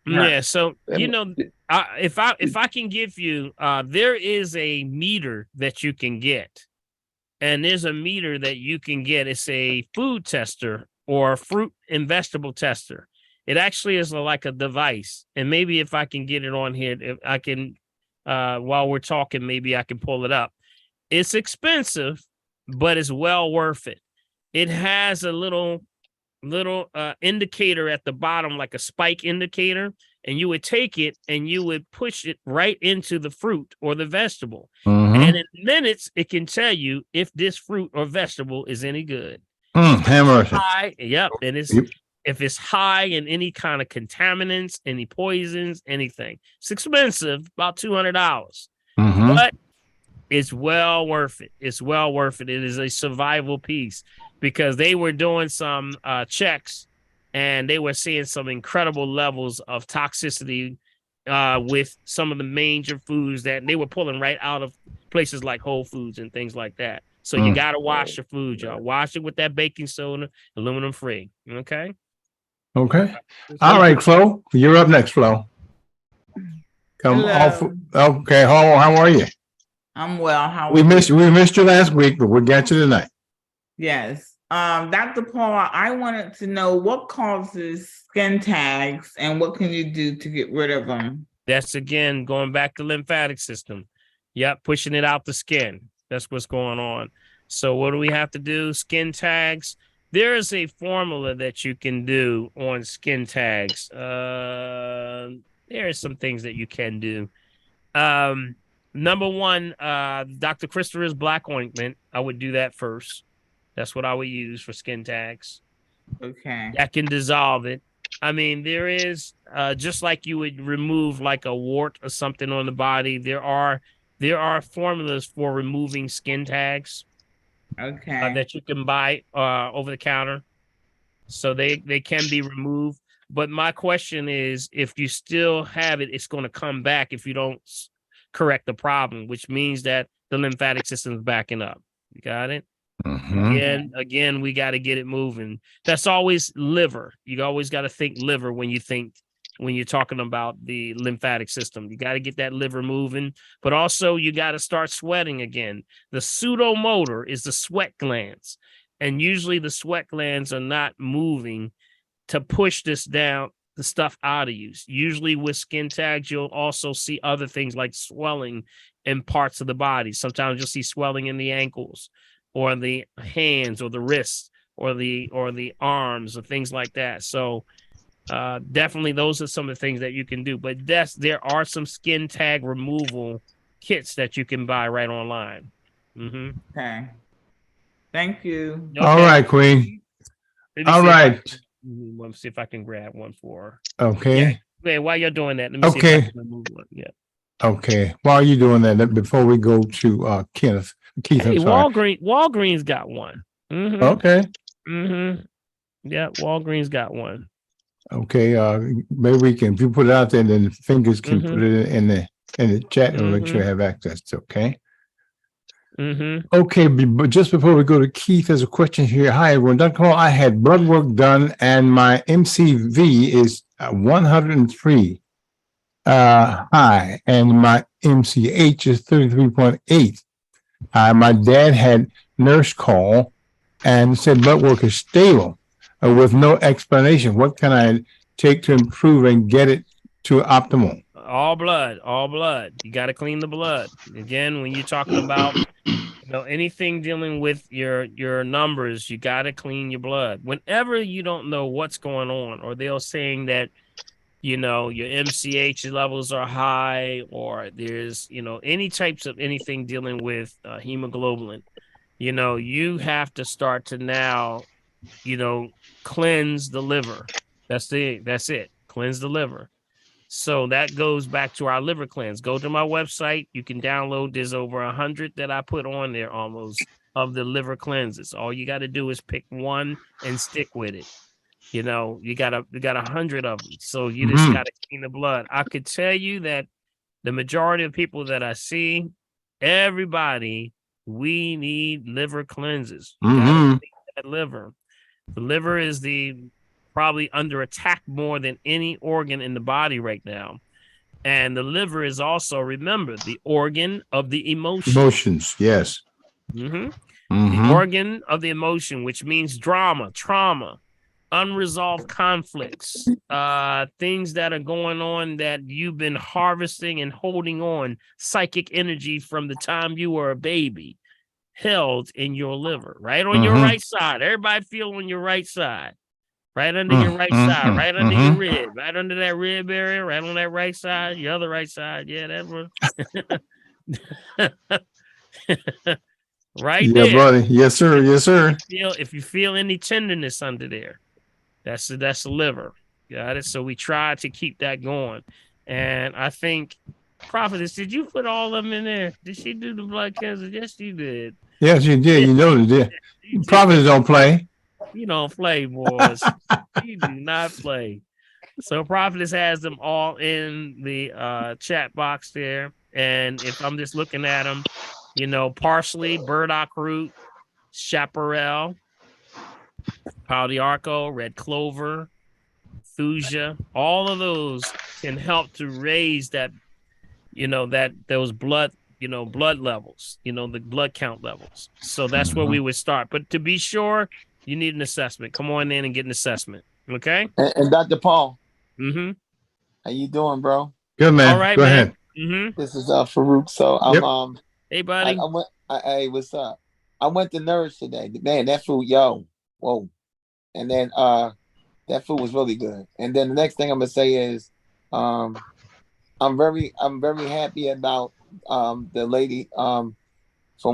Yeah. So if I can give you, there is a meter that you can get, and there's a meter that you can get. It's a food tester or a fruit and vegetable tester. It actually is like a device, and maybe if I can get it on here, if I can, while we're talking, maybe I can pull it up. It's expensive, but it's well worth it. It has a little indicator at the bottom, like a spike indicator, and you would take it and you would push it right into the fruit or the vegetable. And in minutes, it can tell you if this fruit or vegetable is any good. Hammer. High, yep. And if it's high in any kind of contaminants, any poisons, anything. It's expensive, about $200. But it's well worth it. It's well worth it. It is a survival piece because they were doing some checks and they were seeing some incredible levels of toxicity with some of the major foods that they were pulling right out of places like Whole Foods and things like that. So you got to wash your food, y'all. Wash it with that baking soda, aluminum free. Okay. Okay. All right, Flo. You're up next, Flo. Come off. Okay. How are you? I'm well. How We missed you last week, but we got you tonight. Yes. Dr. Paul, I wanted to know what causes skin tags and what can you do to get rid of them? That's again going back to lymphatic system. Yep, pushing it out the skin. That's what's going on. So what do we have to do? Skin tags. there is a formula that you can do on skin tags. There are some things that you can do. Number one, Dr. Christopher's black ointment. I would do that first. That's what I would use for skin tags. Okay. That can dissolve it. I mean, there is just like you would remove like a wart or something on the body. There are formulas for removing skin tags. Okay. That you can buy over the counter, so they can be removed. But my question is, if you still have it, it's going to come back if you don't correct the problem, which means that the lymphatic system is backing up. You got it? Again, we got to get it moving. That's always liver. You always got to think liver when you're talking about the lymphatic system. You got to get that liver moving, but also you got to start sweating again. The pseudomotor is the sweat glands, and usually the sweat glands are not moving to push this down, the stuff out of you. Usually with skin tags, you'll also see other things like swelling in parts of the body. Sometimes you'll see swelling in the ankles or the hands or the wrists or the arms or things like that. So definitely those are some of the things that you can do. But there are some skin tag removal kits that you can buy right online. Okay. Thank you. Okay. All right, Queen. All right. Let me see if I can grab one for her. Okay. Yeah, while you're doing that, let me see if I can remove one. Yeah. Okay. While you're doing that, before we go to Keith, Hey, I'm sorry. Walgreens got one. Okay. Yeah, Walgreens got one. Okay. Maybe we can, if you put it out there, then the fingers can put it in the chat and make sure I have access to. Okay. Okay, but just before we go to Keith, there's a question here. Hi, everyone. Dr. Hall, I had blood work done and my MCV is 103 high, and my MCH is 33.8. My dad had nurse call and said blood work is stable with no explanation. What can I take to improve and get it to optimal? All blood. You got to clean the blood. Again, when you're talking about anything dealing with your numbers, you got to clean your blood. Whenever you don't know what's going on, or they're saying that your MCH levels are high, or there's any types of anything dealing with hemoglobin, you have to start to now cleanse the liver. That's it. Cleanse the liver. So that goes back to our liver cleanse. Go to my website. You can download. There's over 100 that I put on there almost of the liver cleanses. All you got to do is pick one and stick with it. You got 100 of them. So you just got to clean the blood. I could tell you that the majority of people that I see, everybody, we need liver cleanses. You gotta clean that liver. The liver is probably under attack more than any organ in the body right now. And the liver is also, remember, the organ of the emotions. Emotions, yes. The organ of the emotion, which means drama, trauma, unresolved conflicts, things that are going on that you've been harvesting and holding on, psychic energy from the time you were a baby, held in your liver, right on your right side. Everybody feel on your right side. Right under your right side, right under your rib, right under that rib area, right on that right side, your other right side. Yeah, that one. Right there. Yeah, buddy. Yes, sir. Yes, sir. If you feel any tenderness under there, that's the liver. Got it? So we try to keep that going. And I think, Prophetess, did you put all of them in there? Did she do the blood cancer? Yes, she did. Yes, you did. You know she did. Prophetess don't play. You don't play, boys. You do not play. So Prophetess has them all in the chat box there. And if I'm just looking at them, parsley, burdock root, chaparral, palo d'arco, red clover, thuja, all of those can help to raise that, those blood levels, the blood count levels. So that's where we would start. But to be sure, you need an assessment. Come on in and get an assessment. Okay. And Dr. Paul. How you doing, bro? Good, man. All right, Go man. ahead. This is Farouk. So I'm Hey, buddy. Hey, what's up? I went to Nourish today. Man, that food, whoa. and then that food was really good. And then the next thing I'm gonna say is, I'm very happy about the lady from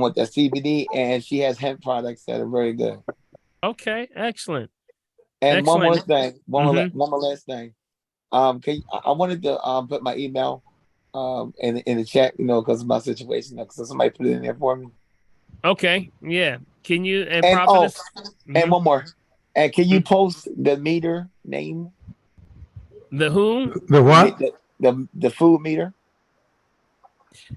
with that CBD, and she has hemp products that are very good. Okay, excellent. And Excellent. one more thing, Mhm. one more last thing. I wanted to put my email in the chat, because of my situation. So somebody put it in there for me. Okay, yeah. Can you and And Prophetess? and one more. And can you post the meter name? The who? The what? The food meter.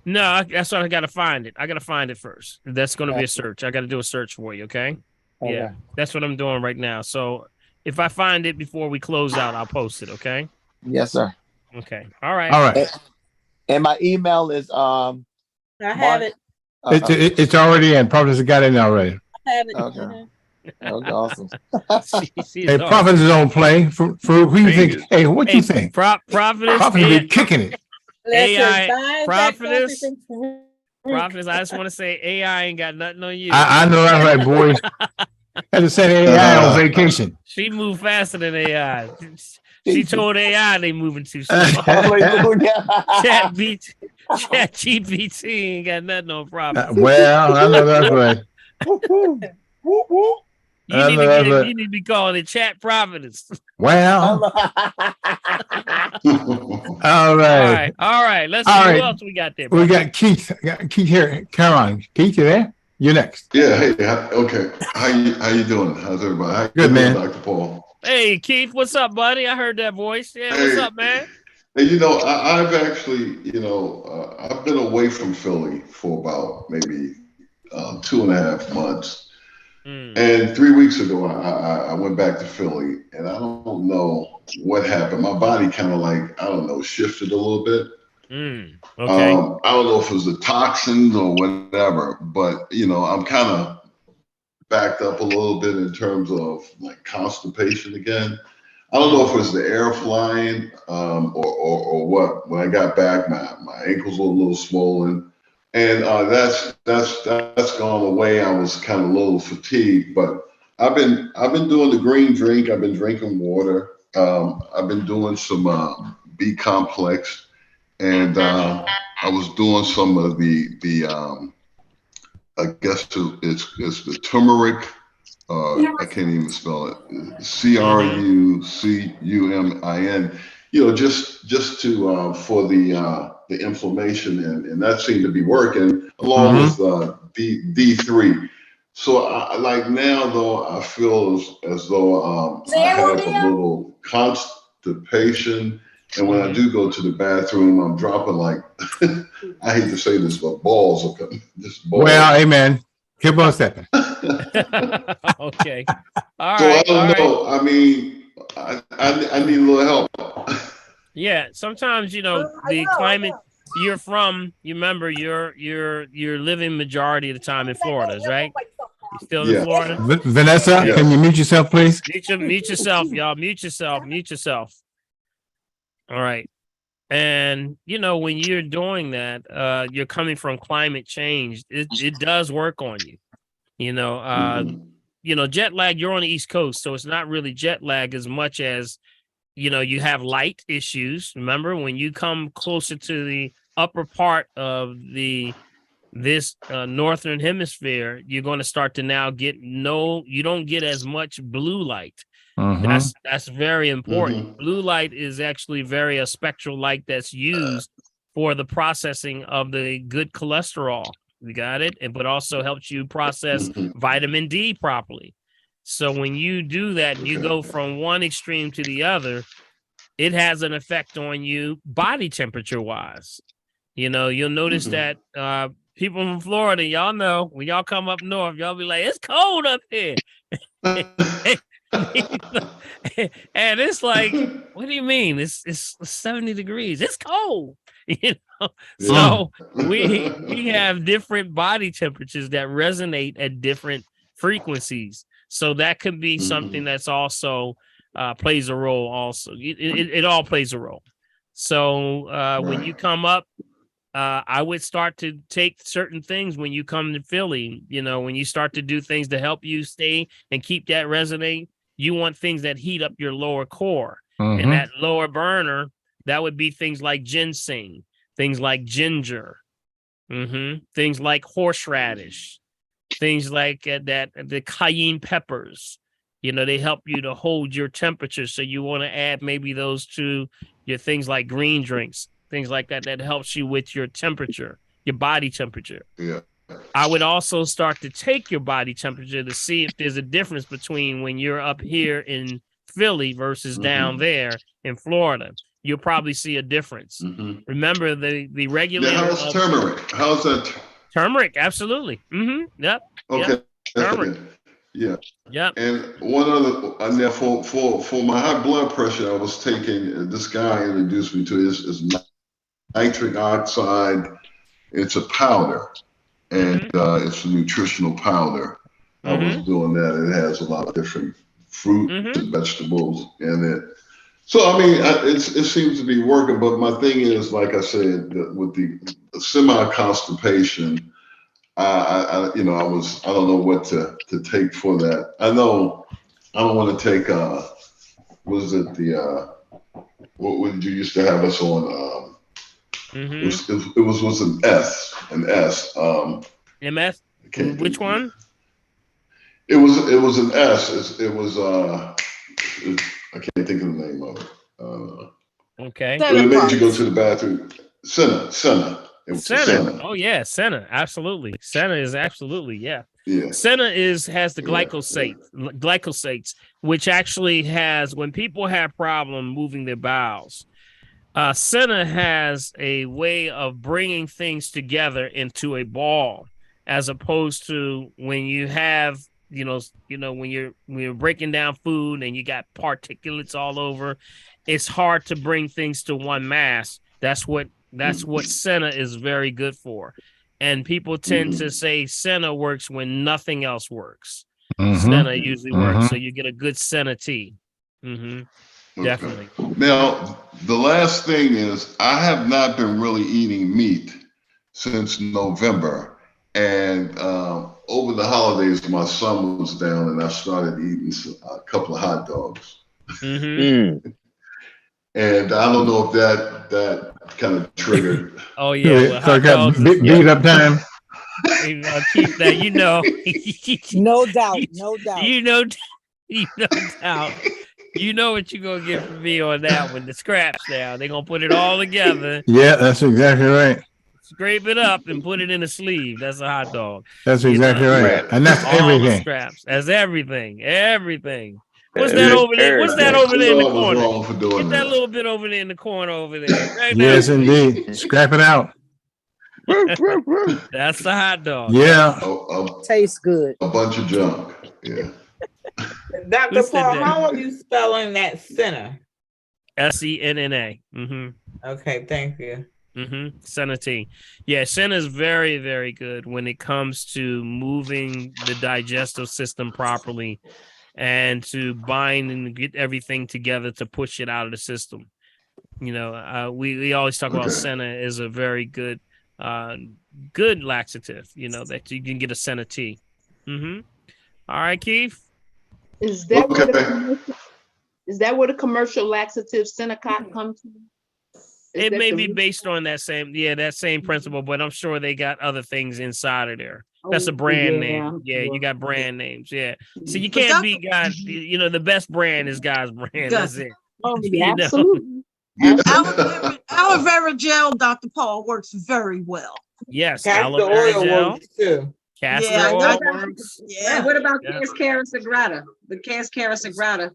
No, that's what I got to find it. I got to find it first. That's going to be a search. I got to do a search for you. Okay. Yeah, Okay. that's what I'm doing right now. So if I find it before we close out, I'll post it. Okay. Yes, sir. Okay. All right. All right. And my email is I have it. It's already in. Prophetess got it in already. I have it. Okay. Mhm. Okay, awesome. Hey, Prophetess is on play. For who you think? Hey, what you think? Prophetess Prophetess be kicking it. AI Prophetess. Prophetess, I just want to say AI ain't got nothing on you. I know that's right, boys. Had to send AI on vacation. She moved faster than AI. She told AI they moving too slow. Chat GPT ain't got nothing on Prophetess. Well, I know that's right. You need to be calling it Chat Prophetess. Well. All right. All right. Let's see who else we got there. We got Keith. Keith here. Caroline. Keith, you there? You're next. Yeah. Hey. Okay. How you doing? How's everybody? How Good, man. Dr. Paul. Hey, Keith. What's up, buddy? I heard that voice. Yeah. What's up, man? And I've actually, I've been away from Philly for about maybe 2.5 months. And 3 weeks ago, I went back to Philly, and I don't know what happened. My body kind of shifted a little bit. Okay. I don't know if it was the toxins or whatever, but I'm kind of backed up a little bit in terms of like constipation again. I don't know if it was the air flying or what. When I got back, my ankles were a little swollen. And that's gone away. I was kind of a little fatigued, but I've been doing the green drink. I've been drinking water. I've been doing some B complex, and I was doing some of the I guess it's the turmeric. I can't even spell it. CRUCUMIN. Just to for the inflammation, and that seemed to be working along with D3. So now though, I feel as though I have a little constipation, and when I do go to the bathroom, I'm dropping I hate to say this, but balls are coming. Well, amen. Keep on stepping. Okay. All so right. I don't know. I mean, I need a little help. Yeah, sometimes the climate you're from. You remember you're living majority of the time in Florida, right? You still in Florida? Vanessa, can you mute yourself, please? Mute yourself, y'all. Mute yourself. All right. And when you're doing that, you're coming from climate change. It does work on you. Jet lag. You're on the East Coast, so it's not really jet lag as much as you have light issues. Remember, when you come closer to the upper part of this northern hemisphere, you're going to start to now you don't get as much blue light. That's very important. Blue light is actually a spectral light that's used for the processing of the good cholesterol. You got it? But also helps you process vitamin D properly. So when you do that, you go from one extreme to the other, it has an effect on you body temperature wise. You'll notice that people from Florida, y'all know, when y'all come up north, y'all be like, it's cold up here. And it's like, what do you mean? It's 70 degrees. It's cold. So we have different body temperatures that resonate at different frequencies. So that could be something that's also plays a role. Also, it all plays a role. So when you come up, I would start to take certain things when you come to Philly. When you start to do things to help you stay and keep that resonate, you want things that heat up your lower core. Mhm. And that lower burner, that would be things like ginseng, things like ginger, things like horseradish, things like the cayenne peppers. You know, they help you to hold your temperature. So you want to add maybe those to your things like green drinks, things like that, that helps you with your temperature, your body temperature. Yeah. I would also start to take your body temperature to see if there's a difference between when you're up here in Philly versus down there in Florida. You'll probably see a difference. Remember the regulator. Now, how's turmeric? How's that? Turmeric, absolutely. Yep. Okay. Yep. Turmeric. Yeah. Yep. And one other, and now for my high blood pressure, I was taking, this guy introduced me to is nitric oxide. It's a powder, and it's a nutritional powder. I was doing that. It has a lot of different fruit and vegetables in it. So, I mean, it seems to be working, but my thing is, like I said, with the semi-constipation, I don't know what to take for that. I know I don't want to take, what did you used to have us on? It was an S. MS? Which one? It was an S. It was I can't think of the name of it. Okay. But it made you go to the bathroom. Senna. It was Senna. Oh yeah, Senna. Absolutely. Senna is absolutely, yeah. Yeah. Senna has the glycosates, which actually has, when people have problem moving their bowels, Senna has a way of bringing things together into a ball, as opposed to when you have, when you're breaking down food and you got particulates all over, it's hard to bring things to one mass. That's what Senna is very good for. And people tend to say Senna works when nothing else works. Senna usually works, so you get a good Senna tea. Definitely. Now, the last thing is, I have not been really eating meat since November. And over the holidays, my son was down and I started eating a couple of hot dogs. And I don't know if that kind of triggered. Oh yeah, well, so I got beat up time. Keep that, No doubt. No doubt. You know what you're gonna get from me on that one. The scraps now. They're gonna put it all together. Yeah, that's exactly right. Scrape it up and put it in a sleeve. That's a hot dog. That's exactly right. And that's all everything. The scraps. That's everything. Everything. What's that over there? What's that over there in the corner? Get that little bit over there in the corner over there. Right yes, indeed. Scrap it out. That's the hot dog. Yeah. Tastes good. A bunch of junk. Yeah. Dr. Paul, how are you spelling that Senna? Senna. Okay, thank you. Senna tea. Yeah, Senna is very, very good when it comes to moving the digestive system properly and to bind and get everything together to push it out of the system. We always talk about Senna is a very good laxative, that you can get a Senna tea. All right, Keith. Is that where the commercial laxative Senocot comes from? It may be based on that same principle, but I'm sure they got other things inside of there. That's a brand name. Yeah, you got brand names. Yeah. So you can't be God, the best brand is God's brand. That's it. Oh, yeah, absolutely. Aloe vera gel, Dr. Paul, works very well. Yes, castor oil works too. Castor oil works. Yeah. What about Cascara Sagrada? The Cascara Sagrada.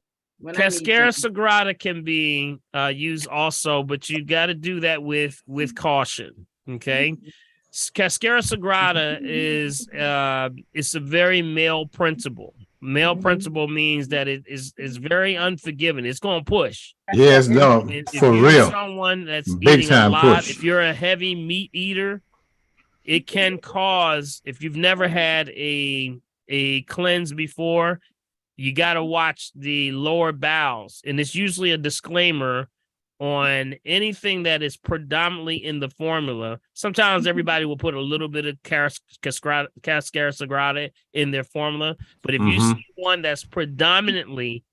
Cascara Sagrada can be used also, but you got to do that with caution. Okay. Cascara Sagrada is it's a very male principle. Male principle means that it is very unforgiving. It's going to push. Yes, no, for real. Someone that's big eating time a lot, push. if you're a heavy meat eater, it can cause, if you've never had a cleanse before, you got to watch the lower bowels. And it's usually a disclaimer on anything that is predominantly in the formula. Sometimes everybody will put a little bit of Cascara Sagrada in their formula. But if you see one that's predominantly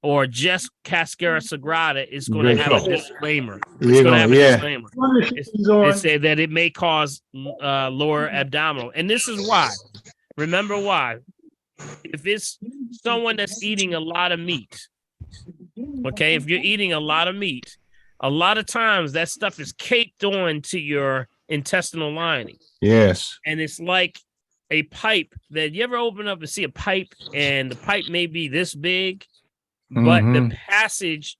or just Cascara Sagrada is going Great to have a call. disclaimer. There It's you going to go, have a yeah. disclaimer. It said that it may cause lower abdominal. And this is why. Remember why. If it's someone that's eating a lot of meat, okay, if you're eating a lot of meat, a lot of times that stuff is caked on to your intestinal lining. Yes. And it's like a pipe that you ever open up and see a pipe, and the pipe may be this big, but the passage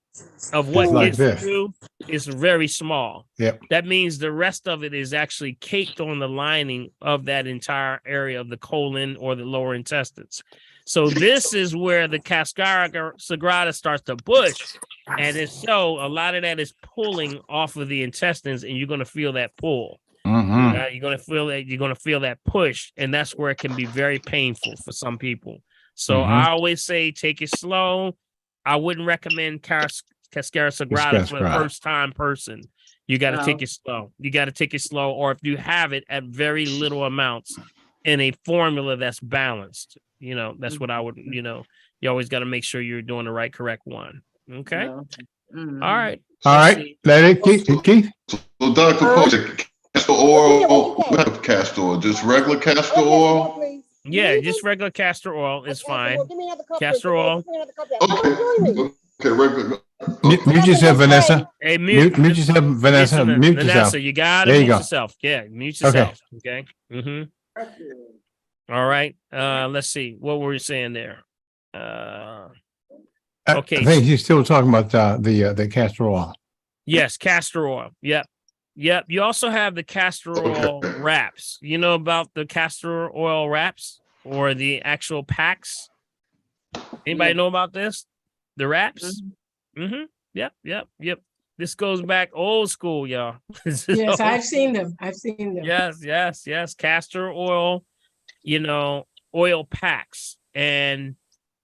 of what It's like gets this. through is very small. Yep. That means the rest of it is actually caked on the lining of that entire area of the colon or the lower intestines. So this is where the Cascara Sagrada starts to push. And if so, a lot of that is pulling off of the intestines, and you're going to feel that pull. You're going to feel that. You're going to feel that push, and that's where it can be very painful for some people. So I always say take it slow. I wouldn't recommend Cascara Sagrada for the first time person. You got to take it slow. You got to take it slow, or if you have it at very little amounts in a formula that's balanced. You know, that's what I would. You know, you always got to make sure you're doing the right, correct one. Okay. All right. All right. Let it Keith. So Dr. Paul, castor oil, what kind of castor oil? Just regular castor oil? Yeah, just regular castor oil is fine. Castor oil. Okay, regular. Mute yourself, Vanessa. Hey, mute yourself, Vanessa. Mute yourself. Vanessa, you got to There you mute go. yourself. Yeah, mute yourself. Okay. All right. Let's see. What were you saying there? Okay. I think he's still talking about the castor oil. Yes, castor oil. Yep. You also have the castor oil wraps. You know about the castor oil wraps or the actual packs? Anybody know about this? The wraps? Yep. This goes back old school, y'all. Yes, I've seen them. Yes. Castor oil, oil packs. And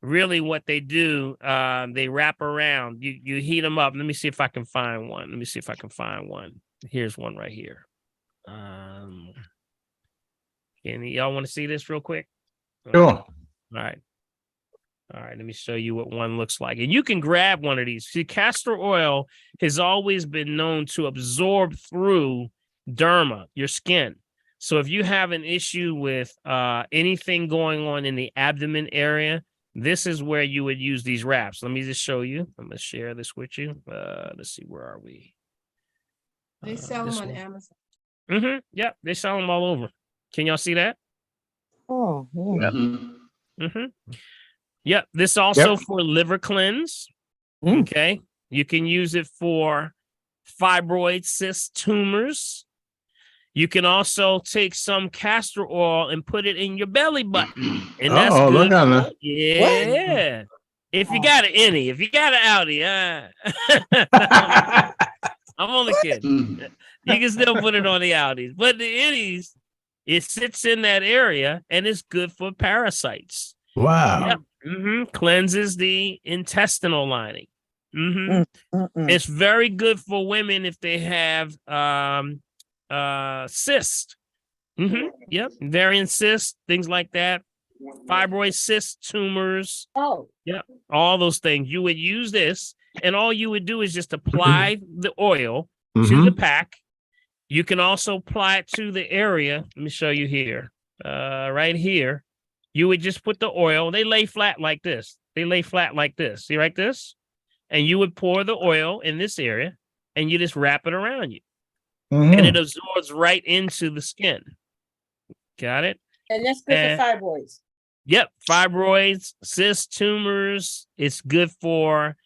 really what they do, they wrap around. You heat them up. Let me see if I can find one. Here's one right here. Can y'all want to see this real quick? Sure. All right. Let me show you what one looks like. And you can grab one of these. See, castor oil has always been known to absorb through derma, your skin. So if you have an issue with anything going on in the abdomen area, this is where you would use these wraps. Let me just show you. I'm going to share this with you. Let's see, where are we? They sell them on Amazon. Yep, they sell them all over. Can y'all see that? Oh, yeah. Yep, this also for liver cleanse. Okay, you can use it for fibroid cyst tumors. You can also take some castor oil and put it in your belly button, and that's good. Look on that. Yeah, if you got any, if you got an Audi, I'm only kidding. You can still put it on the Audis, but the innies, it sits in that area and it's good for parasites. Wow. Yep. Cleanses the intestinal lining. It's very good for women if they have cysts. Yep. Variant cysts, things like that. Fibroid cyst tumors. Yep. All those things. You would use this, and all you would do is just apply the oil to the pack. You can also apply it to the area. Let me show you here. Right here. You would just put the oil. They lay flat like this. See like this? And you would pour the oil in this area, and you just wrap it around you. And it absorbs right into the skin. Got it? And that's good for fibroids. Yep. Fibroids, cyst tumors. It's good for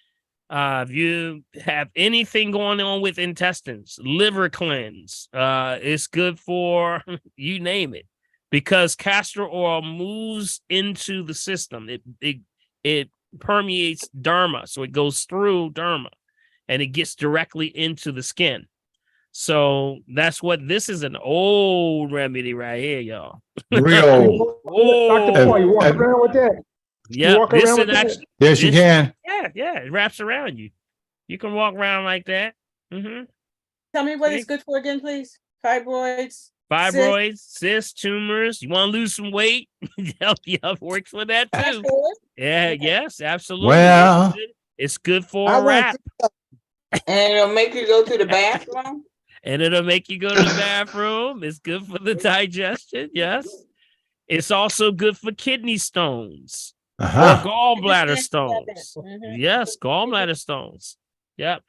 if you have anything going on with intestines, liver cleanse. It's good for you name it, because castor oil moves into the system. It permeates derma, so it goes through derma, and it gets directly into the skin. So that's what this is, an old remedy right here, y'all. Real. Dr. Paul, you walk around with that? Yeah, this is actually. Yes, you can. Yeah, it wraps around you. You can walk around like that. Tell me what it's good for again, please. Fibroids, cysts, tumors. You want to lose some weight? Help you up. Works for that too. Yeah, yes, absolutely. Well, It's good for I a want wrap. And it'll make you go to the bathroom. And it'll make you go to the bathroom. It's good for the digestion. Yes. It's also good for kidney stones or gallbladder stones. Yes, gallbladder stones. Yep.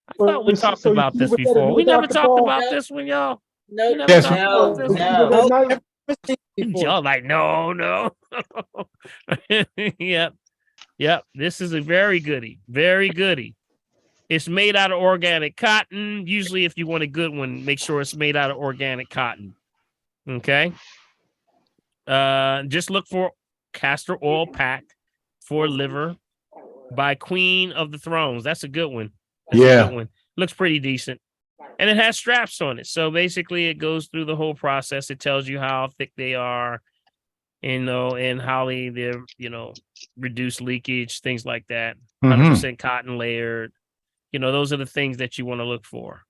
I thought we talked about this before. We never talked about this one, y'all. No, We never talked about this No. one. Y'all like, no. Yep. This is a very goodie. Very goodie. It's made out of organic cotton. Usually, if you want a good one, make sure it's made out of organic cotton. Okay. Just look for castor oil pack for liver by Queen of the Thrones. That's a good one. That's a good one. Looks pretty decent. And it has straps on it. So basically it goes through the whole process. It tells you how thick they are, and how they're, reduce leakage, things like that. 100% cotton layered. Those are the things that you want to look for.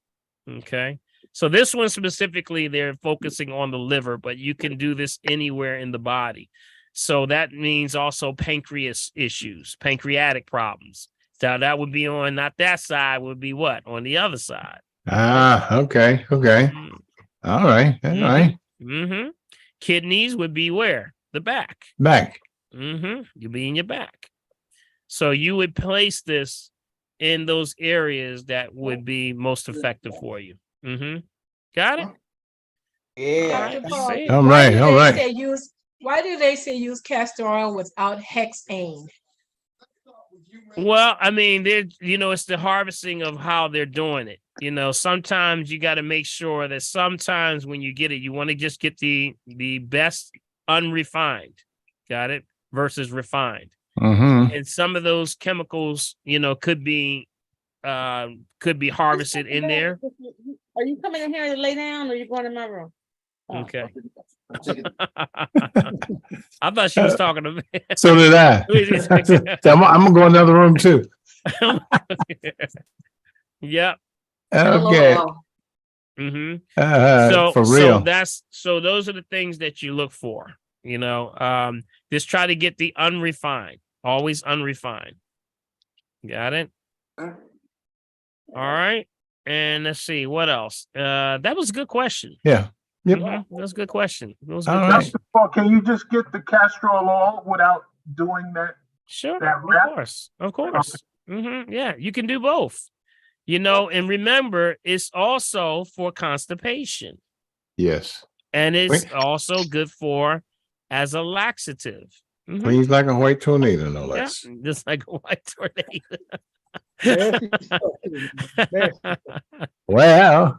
Okay. So this one specifically, they're focusing on the liver, but you can do this anywhere in the body. So that means also pancreas issues, pancreatic problems. So that would be on, not that side, would be what? On the other side. Okay. All right. Mm-hmm. Kidneys would be where? The back. Mm-hmm. You'd be in your back. So you would place this in those areas that would be most effective for you. Mm-hmm. Got it? Yeah. Dr. Paul, All right. why do they say use castor oil without hexane? Well, I mean, it's the harvesting of how they're doing it. Sometimes you got to make sure that sometimes when you get it, you want to just get the best unrefined, got it, versus refined. And some of those chemicals, could be harvested in there. Are you coming in here to lay down, or are you going in my room? Okay. I thought she was talking to me. So did I. I'm gonna go in another room too. Yep. Okay. So for real. So those are the things that you look for. Just try to get the unrefined, always unrefined. Got it? All right. And let's see what else. That was a good question. Yeah. Yep. That was a good question. Dr. Paul, can you just get the castor oil without doing that? Sure. That wrap? Of course. Yeah, you can do both. And remember, it's also for constipation. Yes. And it's also good for as a laxative. Cleans like a white tornado, no less. Yeah, just like a white tornado. Well,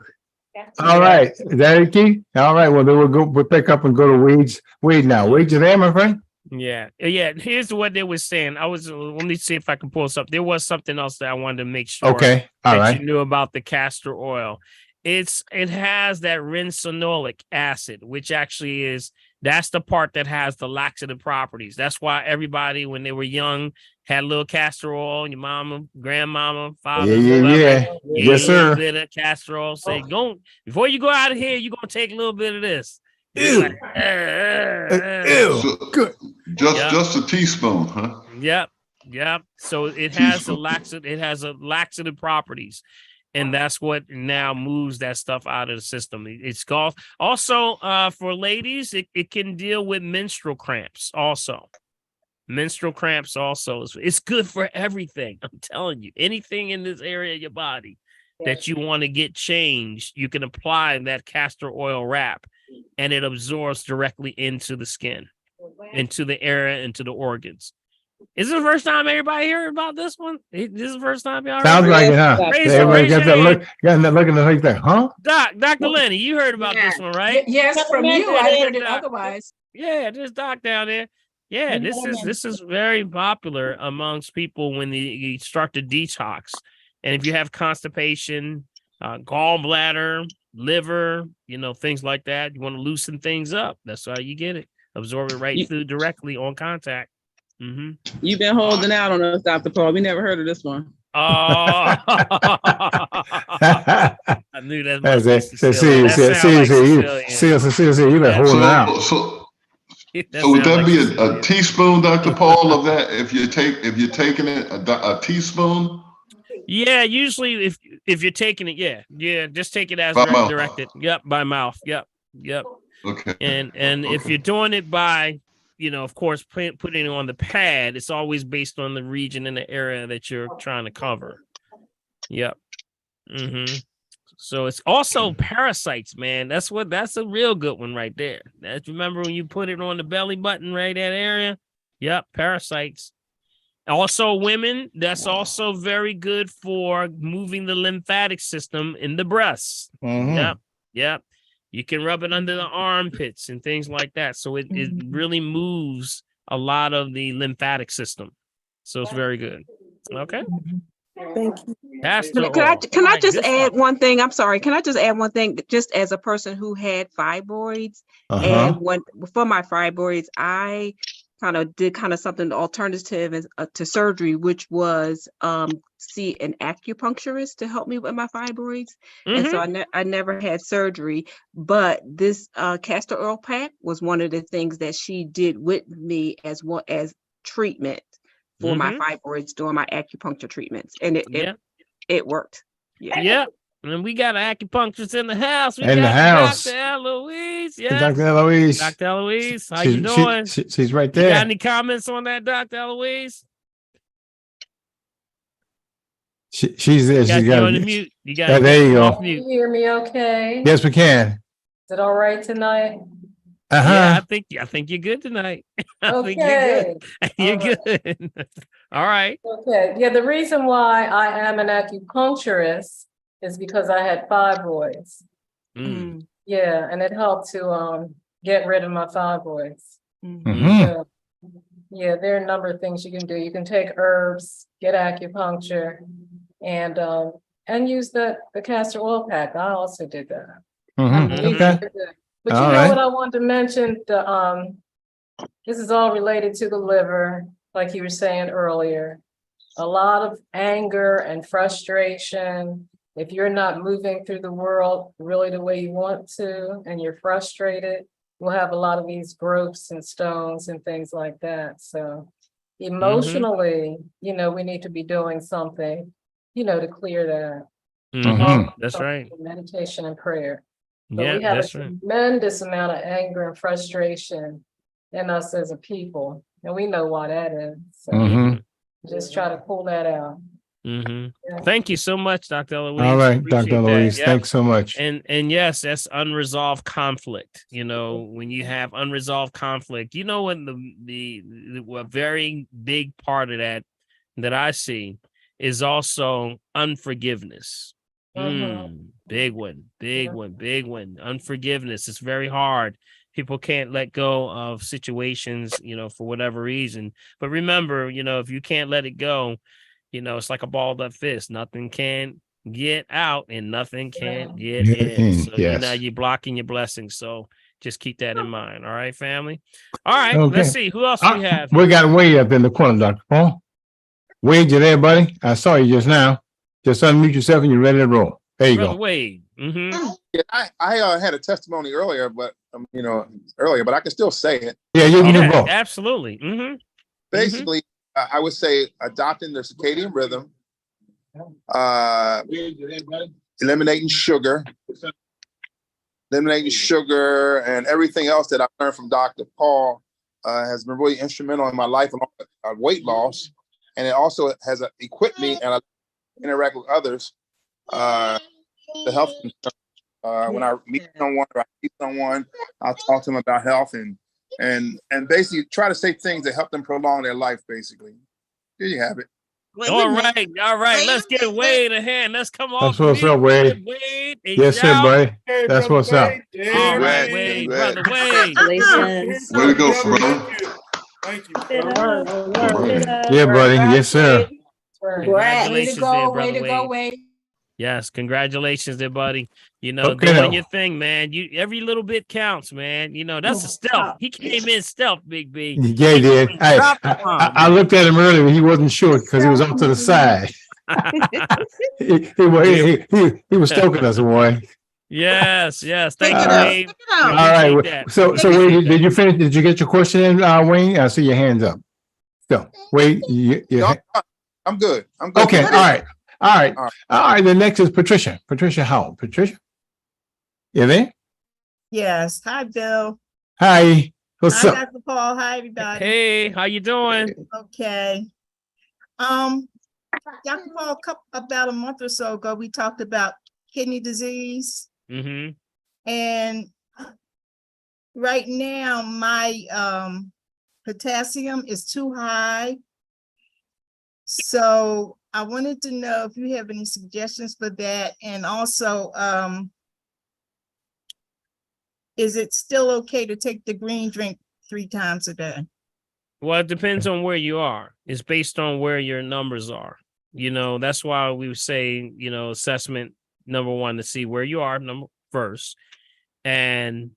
all right. Is that it, Keith? All right. Well, then we'll pick up and go to weeds. Weed now. Weeds, you there, my friend? Yeah. Here's what they were saying. Let me see if I can pull something. There was something else that I wanted to make sure Okay. All right. you knew about the castor oil. It has that ricinoleic acid, which actually that's the part that has the laxative properties. That's why everybody, when they were young, had a little castor oil. Your mama, grandmama, father, Yeah. Yes, sir. A little bit of castor oil. Say, go before you go out of here, you're gonna take a little bit of this. Ew. Like, So, just a teaspoon, huh? Yep. So it has a laxative properties. And that's what now moves that stuff out of the system. It's called also for ladies, it can deal with menstrual cramps also. Menstrual cramps also. It's good for everything. I'm telling you, anything in this area of your body that you want to get changed, you can apply that castor oil wrap and it absorbs directly into the skin, into the area, into the organs. Is this the first time everybody heard about this one? This is the first time y'all heard? Sounds like it, huh? Everybody got that look, looking at like, huh? Dr. Lenny, you heard about this one, right? Yes, from you. I heard it otherwise. Yeah, this doc down there. Yeah, this is very popular amongst people when you start to detox. And if you have constipation, gallbladder, liver, things like that, you want to loosen things up. That's how you get it. Absorb it right through directly on contact. You've been holding out on us, Dr. Paul. We never heard of this one. Oh, I knew that. See, you've been holding out. So would that be a teaspoon, Dr. Paul, of that? If you're taking it, a teaspoon? Yeah, usually if you're taking it, yeah, just take it as By mouth. directed. Yep, by mouth. Yep. Okay. And if you're doing it by, of course, putting it on the pad, it's always based on the region and the area that you're trying to cover. Yep. Mm-hmm. So it's also parasites, man. That's a real good one right there. Remember when you put it on the belly button, right, that area? Yep, parasites. Also, women, that's also very good for moving the lymphatic system in the breasts. Mhm. Yep. You can rub it under the armpits and things like that. So it really moves a lot of the lymphatic system. So it's very good. Okay. Thank you. Can I just add one thing? I'm sorry. Can I just add one thing? Just as a person who had fibroids, and for my fibroids, I did something alternative to surgery, which was see an acupuncturist to help me with my fibroids. And so I never had surgery, but this castor oil pack was one of the things that she did with me as well as treatment for my fibroids during my acupuncture treatments, and it worked. Yeah. And we got an acupuncturist in the house. In the house. Dr. Eloise. Yeah. Dr. Eloise. Dr. Eloise, how you doing? She's right You there. got any comments on that, Dr. Eloise? She's there. She's got got on the mute. You got there you go. off mute. Can you hear me okay? Yes, we can. Is it all right tonight? Yeah, I think you're good tonight. I think you're good. You're good. All right. Okay. Yeah, the reason why I am an acupuncturist is because I had fibroids. Yeah, and it helped to get rid of my fibroids. So, yeah, there are a number of things you can do. You can take herbs, get acupuncture, and use the castor oil pack. I also did that. Okay. But All you know right. what I wanted to mention? This is all related to the liver, like you were saying earlier. A lot of anger and frustration. If you're not moving through the world really the way you want to, and you're frustrated, we'll have a lot of these growths and stones and things like that. So emotionally, we need to be doing something, to clear that. That's right. Meditation and prayer. But Yeah, we have that's a right. tremendous amount of anger and frustration in us as a people, and we know why that is. So just try to pull that out. Thank you so much, Dr. Eloise. All right, Appreciate Dr. Eloise. that. Yeah. Thanks so much. And yes, that's unresolved conflict. When you have unresolved conflict, what a very big part of that I see is also unforgiveness. Big one. Unforgiveness. It's very hard. People can't let go of situations, for whatever reason. But remember, if you can't let it go, it's like a balled up fist. Nothing can get out and nothing can get in. So you're blocking your blessings. So just keep that in mind. All right, family. All right, let's see. Who else we have? We got Wade up in the corner, Dr. Paul. Wade, you there, buddy? I saw you just now. Just unmute yourself and you're ready to roll. There you Brother go. Wade. Yeah, I had a testimony earlier, but but I can still say it. Yeah, you can go. Absolutely. Basically, I would say adopting the circadian rhythm, eliminating sugar, and everything else that I learned from Dr. Paul has been really instrumental in my life along with weight loss, and it also has equipped me and I interact with others. The health concern. When I meet someone or I see someone, I'll talk to them about health and basically try to say things that help them prolong their life. Basically, there you have it. All right. Let's get Wade a hand. Let's come on. That's what's up, Wade. Yes, sir, buddy. That's what's up. All right, Wade, brother Wade. Congratulations. Way to go, brother. Thank you. Yeah, buddy. Yes, sir. Congratulations, Way to go, Wade. Yes, congratulations there, buddy. Doing your thing, man. Every little bit counts, man. That's a stealth. He came in stealth, Big B. Yeah, he did. Hey, I looked at him earlier. He wasn't sure because he was off to the side. he was stoking us, boy. Yes. Thank Pick you, it up. Wayne. Pick it up. We All right. appreciate that. So Wade, did you finish? Did you get your question in, Wayne? I see your hands up. So Wade, No, I'm good. I'm good. okay. All right. The next is Patricia. Patricia Howell. Patricia, you there? Yes. Hi, Bill. Hi. What's Hi, up? Dr. Paul. Hi, everybody. Hey, how you doing? Okay. Dr. Paul, about a month or so ago, we talked about kidney disease. Mm-hmm. And right now, my potassium is too high. So I wanted to know if you have any suggestions for that. And also, is it still okay to take the green drink 3 times a day? Well, it depends on where you are. It's based on where your numbers are. That's why we would say, assessment number 1 to see where you are first. And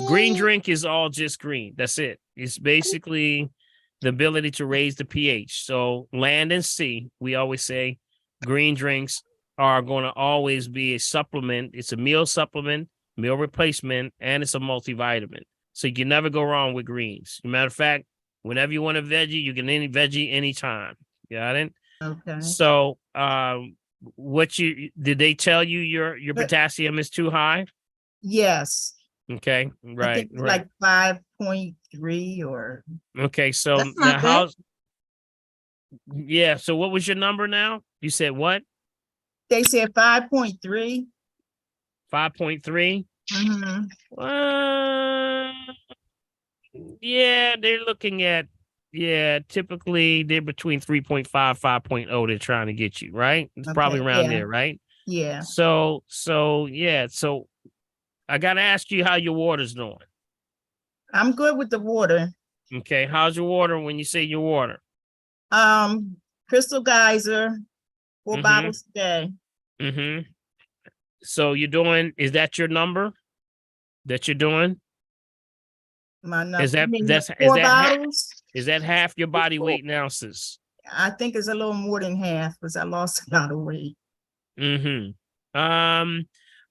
green drink is all just green. That's it. It's basically the ability to raise the pH. So land and sea, we always say green drinks are going to always be a supplement. It's a meal supplement, meal replacement, and it's a multivitamin. So you can never go wrong with greens. As a matter of fact, whenever you want a veggie, you can any veggie anytime. Got it? Okay. So did they tell you your potassium is too high? Yes. Okay, I right. think like 5.3 or. Okay, so That's now not so what was your number now? You said what? They said 5.3. 5.3? Mm-hmm. Yeah, they're looking at, typically they're between 3.5, 5.0 they're trying to get you, right? It's probably around there, right? Yeah. So I got to ask you how your water's doing. I'm good with the water. Okay, how's your water when you say your water? Crystal Geyser, 4 bottles a day. Mm-hmm. So is that your number that you're doing? My number. Is that half your body weight in ounces? I think it's a little more than half because I lost a lot of weight. Mm-hmm.